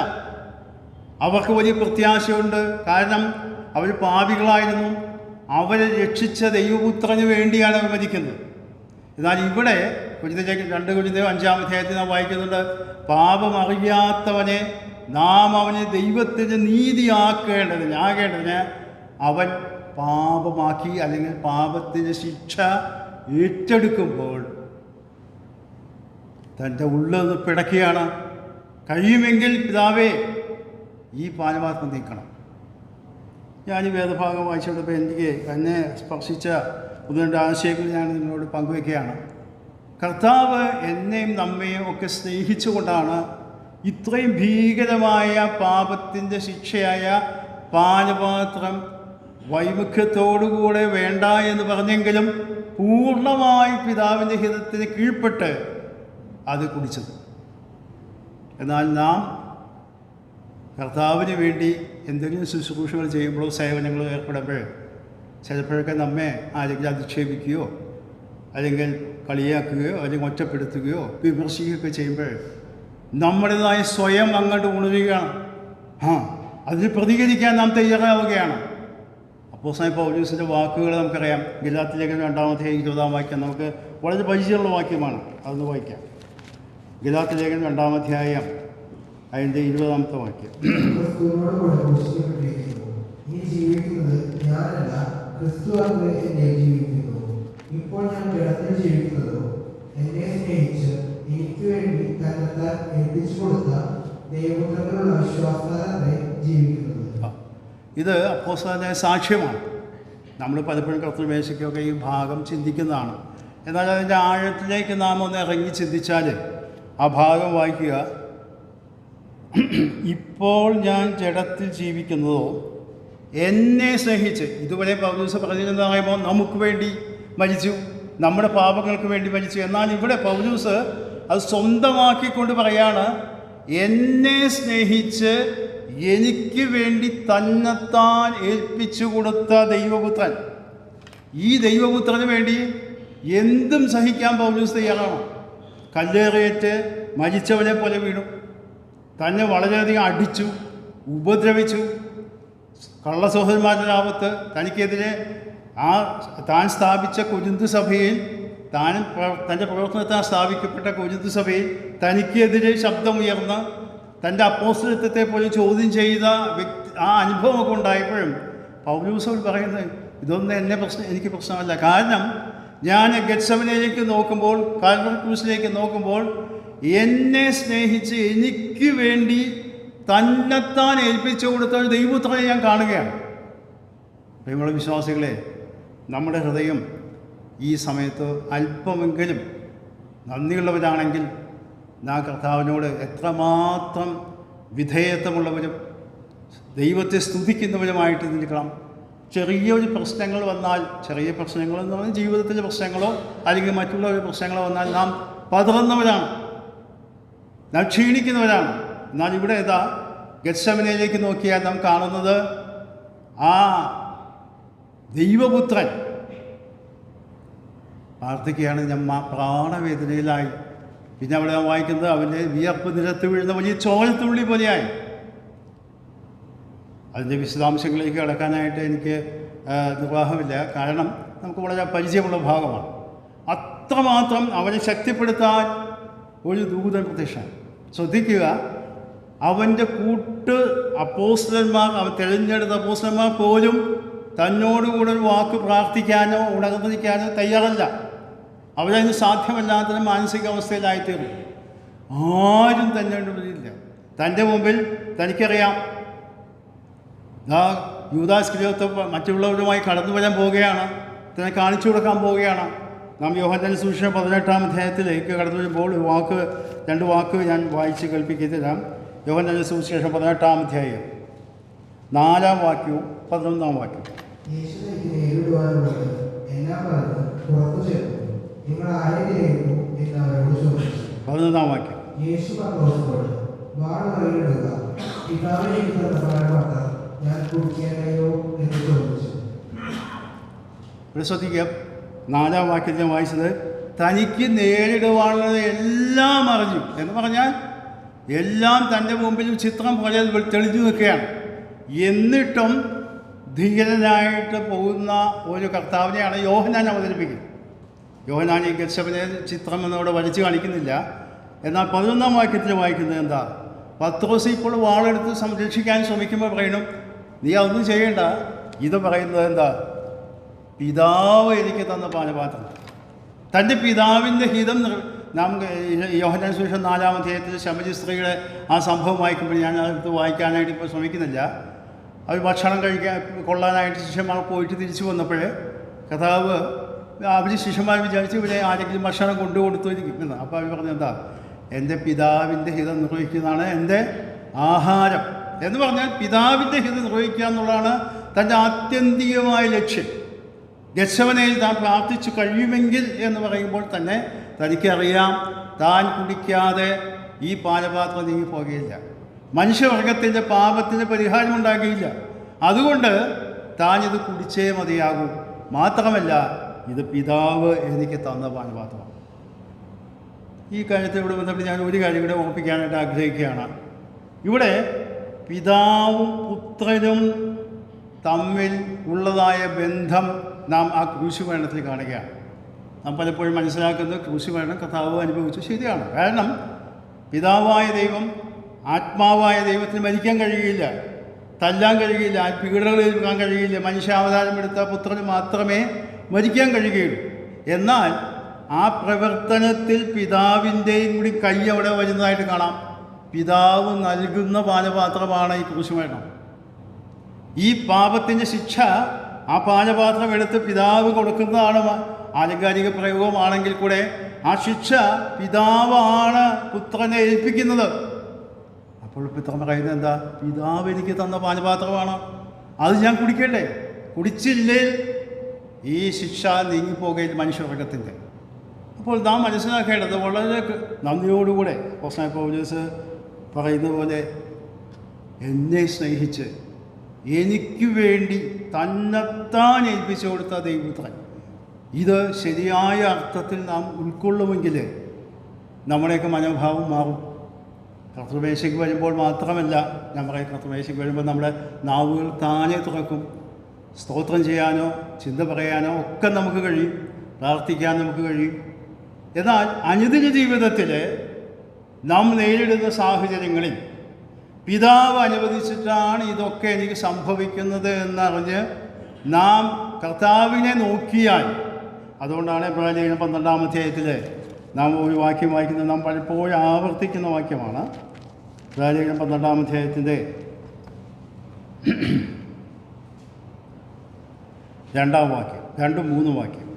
അവർക്ക് വലിയ പ്രത്യാശയുണ്ട്. കാരണം അവർ പാപികളായിരുന്നു, അവരെ രക്ഷിച്ച ദൈവപുത്രന് വേണ്ടിയാണ് അവർ മരിക്കുന്നത്. എന്നാൽ ഇവിടെ കൊരിന്ത്യർ 2 കൊരിന്ത്യർ 5-ാം അധ്യായത്തിൽ നാം വായിക്കുന്നുണ്ട്, പാപം അറിയാത്തവനെ നാം അവനെ ദൈവത്തിന് നീതിയാകേണ്ടതിന് അവൻ പാപമാക്കി അല്ലെങ്കിൽ പാപത്തിന് ശിക്ഷ ഏറ്റെടുക്കുമ്പോൾ തൻ്റെ ഉള്ളിൽ പിടയ്ക്കുകയാണ്, കഴിയുമെങ്കിൽ പിതാവേ ഈ പാനപാത്രം നീക്കണം. ഞാൻ ഈ വേദഭാഗം വായിച്ചുകൊണ്ടപ്പോൾ എനിക്ക് എന്നെ സ്പർശിച്ച 1-2 ആശയങ്ങൾ ഞാൻ നിങ്ങളോട് പങ്കുവയ്ക്കുകയാണ്. കർത്താവ് എന്നെയും നമ്മയും ഒക്കെ സ്നേഹിച്ചുകൊണ്ടാണ് ഇത്രയും ഭീകരമായ പാപത്തിൻ്റെ ശിക്ഷയായ പാനപാത്രം വൈമുഖ്യത്തോടുകൂടെ വേണ്ട എന്ന് പറഞ്ഞെങ്കിലും പൂർണ്ണമായി പിതാവിൻ്റെ ഹിതത്തിന് കീഴ്പ്പെട്ട് അത് കുടിച്ചത്. എന്നാൽ നാം കർത്താവിന് വേണ്ടി എന്തെങ്കിലും ശുശ്രൂഷകൾ ചെയ്യുമ്പോഴോ സേവനങ്ങളോ ഏർപ്പെടുമ്പോൾ ചിലപ്പോഴൊക്കെ നമ്മെ ആരെങ്കിലും അധിക്ഷേപിക്കുകയോ അല്ലെങ്കിൽ കളിയാക്കുകയോ അല്ലെങ്കിൽ ഒറ്റപ്പെടുത്തുകയോ വിമർശിക്കുകയൊക്കെ ചെയ്യുമ്പോൾ നമ്മുടേതായ സ്വയം അങ്ങോട്ട് ഉണരുകയാണ്. അതിന് പ്രതികരിക്കാൻ നാം തയ്യാറാവുകയാണ്. അപ്പോസ്തലനായ പൗലോസിൻ്റെ വാക്കുകൾ നമുക്കറിയാം. ഗലാത്യലേഖനം 2-ാം അധ്യായം 20-ാം വാക്യം നമുക്ക് വളരെ പരിചയമുള്ള വാക്യമാണ്. അതൊന്ന് വായിക്കാം. ഗലാത്യലേഖനം 2-ാം അധ്യായം അതിൻ്റെ 20-ാമത്തെ വാക്യം. ഇപ്പോൾ ഞാൻ ജഡത്തിൽ ജീവിക്കുന്നതോ എന്നെ സ്നേഹിച്ച് എനിക്ക് വേണ്ടി തന്നെത്താൻ ഏൽപ്പിച്ചു കൊടുത്ത ദൈവപുത്രനുള്ള വിശ്വാസത്താലേ ജീവിക്കുന്നത്. ഇത് അപ്പോസ്തലന്റെ സാക്ഷ്യമാണ്. നമ്മൾ പലപ്പോഴും കർത്തൃമേശയ്ക്കൊക്കെ ഈ ഭാഗം ചിന്തിക്കുന്നതാണ്. എന്നാൽ അതിൻ്റെ ആഴത്തിലേക്ക് നാം ഒന്ന് ഇറങ്ങി ചിന്തിച്ചാൽ ആ ഭാഗം വായിക്കുക. ഇപ്പോൾ ഞാൻ ജഡത്തിൽ ജീവിക്കുന്നതോ എന്നെ സ്നേഹിച്ച്, ഇതുവരെ പൗലോസ് പറഞ്ഞിരുന്ന പറയുമ്പോൾ നമുക്ക് വേണ്ടി മരിച്ചു, നമ്മുടെ പാപങ്ങൾക്ക് വേണ്ടി മരിച്ചു. എന്നാൽ ഇവിടെ പൗലോസ് അത് സ്വന്തമാക്കിക്കൊണ്ട് പറയാണ്, എന്നെ സ്നേഹിച്ച് എനിക്ക് വേണ്ടി തന്നെത്താൻ ഏൽപ്പിച്ചു കൊടുത്ത ദൈവപുത്രൻ. ഈ ദൈവപുത്രന് വേണ്ടി എന്തും സഹിക്കാൻ പൗലോസ് തയ്യാറാണ്. കല്ലേറിയേറ്റ് മരിച്ചവനെ പോലെ വീണു, തന്നെ വളരെയധികം അടിച്ചു, ഉപദ്രവിച്ചു. കള്ളസഹോദരന്മാരുടെ ആപത്ത് തനിക്കെതിരെ താൻ സ്ഥാപിച്ച കൊരിന്ത് സഭയിൽ തൻ്റെ പ്രവർത്തനത്താൽ സ്ഥാപിക്കപ്പെട്ട കൊരിന്ത് സഭയിൽ തനിക്കെതിരെ ശബ്ദമുയർന്ന് തൻ്റെ അപ്പോസ്തലത്വത്തെ പോലും ചോദ്യം ചെയ്ത ആ അനുഭവമൊക്കെ ഉണ്ടായപ്പോഴും പൗലോസോട് പറയുന്നത്, ഇതൊന്നും എനിക്ക് പ്രശ്നമല്ല. കാരണം ഞാൻ ഗെത്സമനയിലേക്ക് നോക്കുമ്പോൾ, കാൽവറി ക്രൂസിലേക്ക് നോക്കുമ്പോൾ എന്നെ സ്നേഹിച്ച് എനിക്ക് വേണ്ടി തന്നെത്താൻ ഏൽപ്പിച്ചു കൊടുത്ത ഒരു ദൈവപുത്രനെ ഞാൻ കാണുകയാണ്. പ്രിയമുള്ള വിശ്വാസികളെ, നമ്മുടെ ഹൃദയം ഈ സമയത്ത് അല്പമെങ്കിലും നന്ദിയുള്ളവരാണെങ്കിൽ നാം കർത്താവിനോട് എത്രമാത്രം വിധേയത്വമുള്ളവരും ദൈവത്തെ സ്തുതിക്കുന്നവരുമായിട്ട് നിൽക്കണം. ചെറിയൊരു പ്രശ്നങ്ങൾ വന്നാൽ, ചെറിയ പ്രശ്നങ്ങളെന്ന് പറഞ്ഞാൽ ജീവിതത്തിലെ പ്രശ്നങ്ങളോ അല്ലെങ്കിൽ മറ്റുള്ളവരുടെ പ്രശ്നങ്ങളോ വന്നാൽ നാം പതറുന്നവരാണ്, നാം ക്ഷീണിക്കുന്നവരാണ്. എന്നാൽ ഇവിടെ ഗെത്സമനയിലേക്ക് നോക്കിയാൽ നാം കാണുന്നത് ആ ദൈവപുത്രൻ പ്രാർത്ഥിക്കുകയാണ്, ഞാൻ പ്രാണവേദനയിലായി. പിന്നെ അവിടെ നാം വായിക്കുന്നത് അവൻ്റെ വിയർപ്പ് നിരത്ത് വീഴുന്ന വലിയ ചോരത്തുള്ളി പോലെയായി. അതിൻ്റെ വിശദാംശങ്ങളിലേക്ക് കടക്കാനായിട്ട് എനിക്ക് നിർവാഹമില്ല, കാരണം നമുക്ക് വളരെ പരിചയമുള്ള ഭാഗമാണ്. അത്രമാത്രം അവനെ ശക്തിപ്പെടുത്താൻ ഒരു ദൂതൻ പ്രത്യക്ഷമാണ്. ശ്രദ്ധിക്കുക, അവൻ്റെ അപ്പോസ്തലന്മാർ, അവൻ തിരഞ്ഞെടുത്ത അപ്പോസ്തലന്മാർ പോലും തന്നോടുകൂടെ ഒരു വാക്ക് പ്രാർത്ഥിക്കാനോ ഉണർന്നിരിക്കാനോ തയ്യാറല്ല. അവരതിന് സാധ്യമല്ലാത്ത മാനസികാവസ്ഥയിലായിത്തീർന്നു. ആരും തന്നെ ഇല്ല. തൻ്റെ മുമ്പിൽ തനിക്കറിയാം യൂദാസ്കറിയോത്ത് മറ്റുള്ളവരുമായി കടന്നു വരാൻ പോവുകയാണ്, തന്നെ കാണിച്ചു കൊടുക്കാൻ പോവുകയാണ്. നാം യോഹന്നാന്റെ സുവിശേഷം 18-ാം അധ്യായത്തിലേക്ക് കടന്നു വരുമ്പോൾ 2 വാക്ക് ഞാൻ വായിച്ച് കേൾപ്പിക്കത്തില്ല. യോഹന്നാന്റെ സുവിശേഷം 18-ാം അധ്യായം 4-ാം വാക്യവും 11-ാം വാക്യവും. 11-ാം വാക്യം. ഇവിടെ ശ്രദ്ധിക്കുക, 4-ാം വാക്യത്തിൽ വായിച്ചത് തനിക്ക് നേരിടുവാനുള്ളത് എല്ലാം അറിഞ്ഞു എന്ന് പറഞ്ഞാൽ എല്ലാം തൻ്റെ മുമ്പിൽ ചിത്രം പോലെ തെളിഞ്ഞു നിൽക്കുകയാണ്. എന്നിട്ടും ധീരനായിട്ട് പോകുന്ന ഒരു കർത്താവിനെയാണ് യോഹന്നാൻ അവതരിപ്പിക്കുന്നത്. യോഹന്നാൻ ഈ ഗത്സമനെ ചിത്രം എന്നവിടെ വരച്ച് കാണിക്കുന്നില്ല. എന്നാൽ 11-ാം വാക്യത്തിൽ വായിക്കുന്നത് എന്താ? പത്രോസ് ഇപ്പോൾ വാളെടുത്ത് സംരക്ഷിക്കാൻ ശ്രമിക്കുമ്പോൾ പറയണം, നീ അതൊന്നും ചെയ്യേണ്ട. ഇത് പറയുന്നത് എന്താ? പിതാവ് എനിക്ക് തന്ന പാനപാത്രം. തൻ്റെ പിതാവിൻ്റെ ഹിതം നാം യോഹന്നാൻ സുവിശേഷം 4-ാം അധ്യായത്തിൽ ശമരി സ്ത്രീയുടെ ആ സംഭവം വായിക്കുമ്പോൾ ഞാൻ അടുത്ത് വായിക്കാനായിട്ട് ഇപ്പോൾ ശ്രമിക്കുന്നില്ല. അവർ ഭക്ഷണം കൊള്ളാനായിട്ട് ശിഷ്യന്മാർ പോയിട്ട് തിരിച്ചു വന്നപ്പോൾ കർത്താവ് അവർ ശിഷ്യന്മാർ വിചാരിച്ച് ഇവരെ ആരെങ്കിലും ഭക്ഷണം കൊണ്ടുകൊടുത്തിരിക്കും എന്ന്. അപ്പോൾ അവർ പറഞ്ഞത് എന്താ? എൻ്റെ പിതാവിൻ്റെ ഹിതം നിർവഹിക്കുന്നതാണ് എൻ്റെ ആഹാരം എന്ന് പറഞ്ഞാൽ പിതാവിൻ്റെ ഹിതം നിർവഹിക്കുക എന്നുള്ളതാണ് തൻ്റെ ആത്യന്തികമായ ലക്ഷ്യം. ഗത്സമനയിൽ താൻ പ്രാർത്ഥിച്ചു കഴിയുമെങ്കിൽ എന്ന് പറയുമ്പോൾ തന്നെ തനിക്കറിയാം താൻ കുടിക്കാതെ ഈ പാനപാത്രം നീങ്ങി പോകുകയില്ല, മനുഷ്യവർഗത്തിൻ്റെ പാപത്തിന് പരിഹാരമുണ്ടാകുകയില്ല. അതുകൊണ്ട് താൻ ഇത് കുടിച്ചേ മതിയാകൂ. മാത്രമല്ല ഇത് പിതാവ് എനിക്ക് തന്ന പാനപാത്രമാണ്. ഈ കാര്യത്തിൽ ഇവിടെ ബന്ധപ്പെട്ട് ഞാൻ ഒരു കാര്യം കൂടെ ഓർപ്പിക്കാനായിട്ട് ആഗ്രഹിക്കുകയാണ്. ഇവിടെ പിതാവും പുത്രനും തമ്മിൽ ഉള്ളതായ ബന്ധം നാം ആ ക്രൂശുമരണത്തിൽ കാണുകയാണ്. നാം പലപ്പോഴും മനസ്സിലാക്കുന്നത് ക്രൂശുമരണം കർത്താവ് അനുഭവിച്ചു, ശരിയാണ്. കാരണം പിതാവായ ദൈവം ആത്മാവായ ദൈവത്തിന് മരിക്കാൻ കഴിയുകയില്ല, തല്ലാൻ കഴിയുകയില്ല, പീഡകൾ ഏൽക്കാൻ കഴിയില്ല. മനുഷ്യാവതാരം എടുത്ത പുത്രന് മാത്രമേ മരിക്കാൻ കഴിയുകയുള്ളൂ. എന്നാൽ ആ പ്രവർത്തനത്തിൽ പിതാവിൻ്റെയും കൂടി കൈ അവിടെ വരുന്നതായിട്ട് കാണാം. പിതാവ് നൽകുന്ന പാനപാത്രമാണ് ഈ ക്രൂശുമരണം. ഈ പാപത്തിൻ്റെ ശിക്ഷ ആ പാനപാത്രം എടുത്ത് പിതാവ് കൊടുക്കുന്നതാണ്. ആലങ്കാരിക പ്രയോഗമാണെങ്കിൽ കൂടെ ആ ശിക്ഷ പിതാവാണ് പുത്രനെ ഏൽപ്പിക്കുന്നത്. അപ്പോൾ പുത്രൻ പറയുന്നത് എന്താ? പിതാവ് എനിക്ക് തന്ന പാനപാത്രമാണ്, അത് ഞാൻ കുടിക്കട്ടെ. കുടിച്ചില്ലേ ഈ ശിക്ഷ നീങ്ങിപ്പോകയിൽ മനുഷ്യവർഗത്തിൻ്റെ. അപ്പോൾ നാം മനസ്സിലാക്കേണ്ടത് വളരെ നന്ദിയോടുകൂടെ അപ്പോസ്തലനായ പൗലോസ് പറയുന്ന പോലെ എന്നെ സ്നേഹിച്ച് എനിക്ക് വേണ്ടി തന്നെത്താൻ ഏൽപ്പിച്ചു കൊടുത്ത ദൈവപുത്രൻ, ഇത് ശരിയായ അർത്ഥത്തിൽ നാം ഉൾക്കൊള്ളുമെങ്കിൽ നമ്മുടെയൊക്കെ മനോഭാവം മാറും. കർത്തൃമേശയ്ക്ക് വരുമ്പോൾ മാത്രമല്ല, ഞാൻ പറയും കർത്തൃമേശയ്ക്ക് വരുമ്പോൾ നമ്മുടെ നാവുകൾ താനെ തുറക്കും. സ്തോത്രം ചെയ്യാനോ ചിന്ത പറയാനോ ഒക്കെ നമുക്ക് കഴിയും, പ്രാർത്ഥിക്കാൻ നമുക്ക് കഴിയും. എന്നാൽ അനുദിന ജീവിതത്തിൽ നാം നേരിടുന്ന സാഹചര്യങ്ങളിൽ പിതാവ് അനുവദിച്ചിട്ടാണ് ഇതൊക്കെ എനിക്ക് സംഭവിക്കുന്നത് എന്നറിഞ്ഞ് നാം കർത്താവിനെ നോക്കിയാൽ, അതുകൊണ്ടാണ് എബ്രായർ 12-ാം അധ്യായത്തിൽ നാം ഒരു വാക്യം വായിക്കുന്നത്, നാം പലപ്പോഴും ആവർത്തിക്കുന്ന വാക്യമാണ്. എബ്രായർ 12-ാം അധ്യായത്തിൻ്റെ 2-ാം വാക്യം, 2-3 വാക്യം.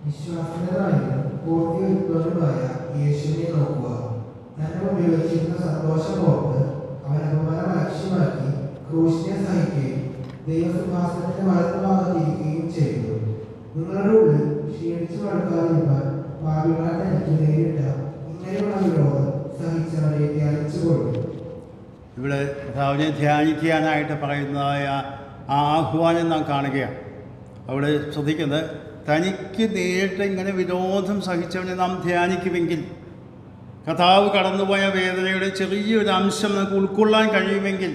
വിശ്വാസത്തിനായും പൂർത്തിയുള്ളവനുമായ യേശുവിനെ നോക്കുക. തന്നെ ഉപയോഗിച്ചിരുന്ന സന്തോഷം ഓർത്ത് അവൻ അപമാനം ലക്ഷ്യമാക്കി ക്രൂശിനെ സഹിക്കുകയും ദൈവസിംഹാസനത്തിന്റെ വലത്തുഭാഗത്തിരിക്കുകയും ചെയ്തു. നിങ്ങളുടെ ഉള്ളിൽ ക്ഷീണിച്ചു നടക്കാതിരുന്നാൽ പാപികളായിട്ട് എനിക്ക് നേരിട്ട ഇങ്ങനെയുള്ള വിരോധം സഹിച്ചവരെ ധ്യാനിച്ചുകൊള്ളു. ഇവിടെ കർത്താവിനെ ധ്യാനിക്കാനായിട്ട് പറയുന്നതായ ആ ആഹ്വാനം നാം കാണുകയാണ്. അവിടെ ശ്രദ്ധിക്കുന്നത്, തനിക്ക് നേരിട്ട് ഇങ്ങനെ വിരോധം സഹിച്ചവനെ നാം ധ്യാനിക്കുമെങ്കിൽ, കർത്താവ് കടന്നുപോയ വേദനയുടെ ചെറിയൊരു അംശം നമുക്ക് ഉൾക്കൊള്ളാൻ കഴിയുമെങ്കിൽ,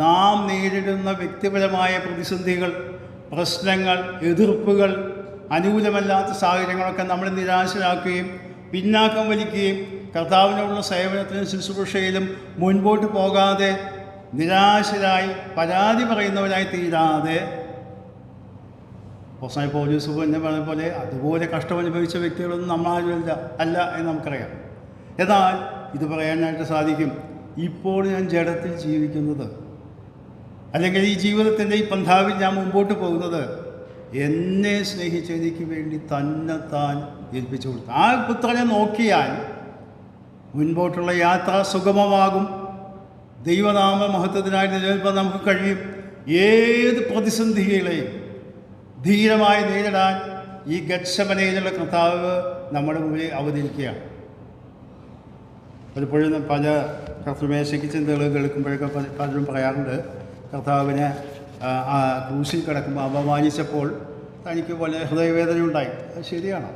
നാം നേരിടുന്ന വ്യക്തിപരമായ പ്രതിസന്ധികൾ, പ്രശ്നങ്ങൾ, എതിർപ്പുകൾ, അനുകൂലമല്ലാത്ത സാഹചര്യങ്ങളൊക്കെ നമ്മളെ നിരാശരാക്കുകയും പിന്നാക്കം വലിക്കുകയും കർത്താവിനുള്ള സേവനത്തിലും ശുശ്രൂഷയിലും മുൻപോട്ട് പോകാതെ നിരാശരായി പരാതി പറയുന്നവരായി തീരാതെ, അപ്പോസ്തലനായ പൗലോസ് എന്നെ പറഞ്ഞ പോലെ അതുപോലെ കഷ്ടമനുഭവിച്ച വ്യക്തികളൊന്നും നമ്മളാരുമില്ല അല്ല എന്ന് നമുക്കറിയാം. എന്നാൽ ഇത് പറയാനായിട്ട് സാധിക്കും, ഇപ്പോൾ ഞാൻ ജഡത്തിൽ ജീവിക്കുന്നത്, അല്ലെങ്കിൽ ഈ ജീവിതത്തിൻ്റെ ഈ പന്ഥാവിൽ ഞാൻ മുമ്പോട്ട് പോകുന്നത് എന്നെ സ്നേഹിച്ച് എനിക്ക് വേണ്ടി തന്നെത്താൻ ഏൽപ്പിച്ചു കൊടുത്തു ആ പുത്രനെ നോക്കിയാൽ മുൻപോട്ടുള്ള യാത്ര സുഗമമാകും. ദൈവനാമ മഹത്വത്തിനായി നിലനിൽപ്പാൻ നമുക്ക് കഴിയും. ഏത് പ്രതിസന്ധികളെയും ധീരമായി നേരിടാൻ ഈ ഗത്സമനയിലുള്ള കർത്താവ് നമ്മുടെ മുമ്പിൽ അവതരിക്കുകയാണ്. പലപ്പോഴും പല കർത്തൃമേശയ്ക്ക് ചിന്തകൾ കേൾക്കുമ്പോഴൊക്കെ പലരും പറയാറുണ്ട്, കർത്താവിനെ ക്രൂശിൽ കിടക്കുമ്പോൾ അപമാനിച്ചപ്പോൾ തനിക്ക് വലിയ ഹൃദയവേദന ഉണ്ടായി. അത് ശരിയാണ്.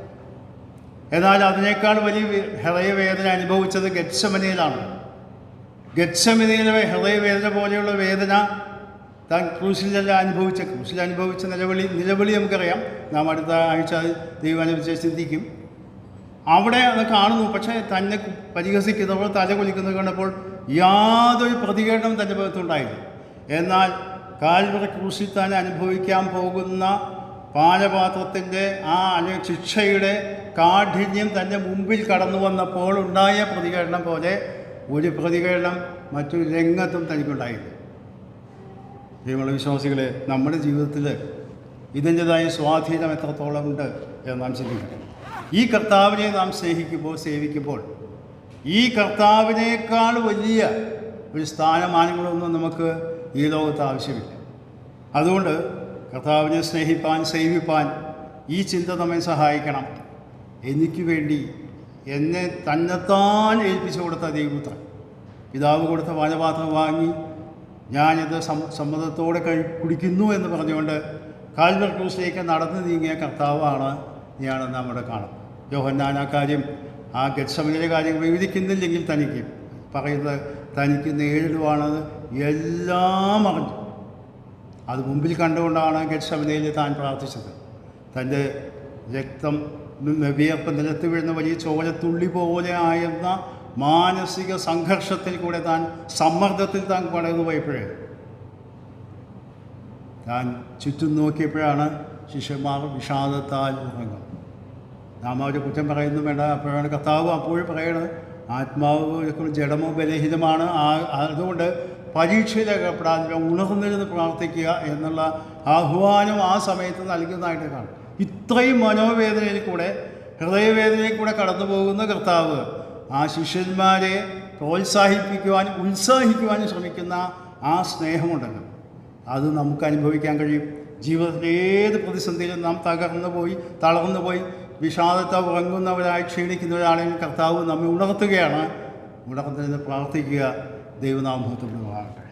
എന്നാൽ അതിനേക്കാൾ വലിയ ഹൃദയവേദന അനുഭവിച്ചത് ഗത്സമനയിലാണ്. ഗത്സമനയിലെ ഹൃദയവേദന പോലെയുള്ള വേദന താൻ ക്രൂശിൽ അനുഭവിച്ച നിലവിളി നമുക്കറിയാം. നാം അടുത്ത ആഴ്ച ദൈവാനുഭവിച്ച് ചിന്തിക്കും. അവിടെ അത് കാണുന്നു. പക്ഷേ തന്നെ പരിഹസിക്കുന്നവർ തല കുലിക്കുന്നത് കണ്ടപ്പോൾ യാതൊരു പ്രതികരണവും തൻ്റെ ഭാഗത്തുണ്ടായില്ല. എന്നാൽ കാൽവറി ക്രൂശിൽ താൻ അനുഭവിക്കാൻ പോകുന്ന പാനപാത്രത്തിൻ്റെ അല്ലെങ്കിൽ ശിക്ഷയുടെ കാഠിന്യം തൻ്റെ മുമ്പിൽ കടന്നു വന്നപ്പോൾ ഉണ്ടായ പ്രതികരണം പോലെ ഒരു പ്രതികരണം മറ്റൊരു രംഗത്തും തനിക്കുണ്ടായില്ല. പ്രിയമുള്ള വിശ്വാസികളെ, നമ്മുടെ ജീവിതത്തിൽ ഇതിൻ്റെതായ സ്വാധീനം എത്രത്തോളം ഉണ്ട് എന്ന് നാം ചിന്തിക്കണം. ഈ കർത്താവിനെ നാം സേവിക്കുമ്പോൾ ഈ കർത്താവിനേക്കാൾ വലിയ ഒരു സ്ഥാനമാനങ്ങളൊന്നും നമുക്ക് ഈ ലോകത്ത് ആവശ്യമില്ല. അതുകൊണ്ട് കർത്താവിനെ സേവിപ്പാൻ ഈ ചിന്ത നമ്മെ സഹായിക്കണം. എനിക്ക് വേണ്ടി എന്നെ തന്നെത്താൻ ഏൽപ്പിച്ചു കൊടുത്ത ദൈവപുത്രൻ, പിതാവ് കൊടുത്ത പാനപാത്രം വാങ്ങി ഞാനിത് സമ്മതത്തോടെ കുടിക്കുന്നു എന്ന് പറഞ്ഞുകൊണ്ട് കാൽവറി ക്രൂസിലേക്ക് നടന്നു നീങ്ങിയ കർത്താവാണ് നാം ഇവിടെ കാണുന്നത്. യോഹന്നാൻ ആ കാര്യം, ആ ഗെത്സമനിലെ കാര്യം വിവരിക്കുന്നില്ലെങ്കിൽ തനിക്ക് പറയുന്നത് തനിക്ക് നേരിടുവാണെന്ന് എല്ലാം അറിഞ്ഞു. അത് മുമ്പിൽ കണ്ടുകൊണ്ടാണ് ഗെത്സമനയിൽ താൻ പ്രാർത്ഥിച്ചത്. തൻ്റെ രക്തം വിയർപ്പ് നിലത്ത് വീഴുന്ന വലിയ ചോരത്തുള്ളി പോലെ ആയിരുന്ന മാനസിക സംഘർഷത്തിൽ കൂടെ സമ്മർദ്ദത്തിൽ താൻ കടന്നു പോയപ്പോഴേ താൻ ചുറ്റും നോക്കിയപ്പോഴാണ് ശിഷ്യന്മാർ വിഷാദത്താൽ ഉറങ്ങും. നാം അവരെ കുറ്റം പറയുന്നു വേണ്ട. അപ്പോഴാണ് കർത്താവ് അപ്പോഴും പറയണത്, ആത്മാവ് ജഡമോ ബലഹീനമാണ്, അതുകൊണ്ട് പരീക്ഷയിൽ അകപ്പെടാതെ ഉണർന്നിരുന്ന് പ്രാർത്ഥിക്കുക എന്നുള്ള ആഹ്വാനം ആ സമയത്ത് നൽകുന്നതായിട്ട് കാണും. ഇത്രയും മനോവേദനയിൽ കൂടെ, ഹൃദയവേദനയിൽ കൂടെ കടന്നു പോകുന്ന കർത്താവ് ആ ശിഷ്യന്മാരെ പ്രോത്സാഹിപ്പിക്കുവാനും ഉത്സാഹിക്കുവാനും ശ്രമിക്കുന്ന ആ സ്നേഹമുണ്ടല്ലോ, അത് നമുക്ക് അനുഭവിക്കാൻ കഴിയും. ജീവിതത്തിലെ ഏത് പ്രതിസന്ധിയിലും നാം തളർന്നു പോയി വിഷാദത്തെ ഉറങ്ങുന്നവരായി ക്ഷീണിക്കുന്നവരാണെങ്കിൽ കർത്താവ് നമ്മെ ഉണർത്തുകയാണ്. ഉണർന്നിരുന്ന് പ്രാർത്ഥിക്കുക. ദൈവനാമം മഹത്വപ്പെടുമാറാകട്ടെ.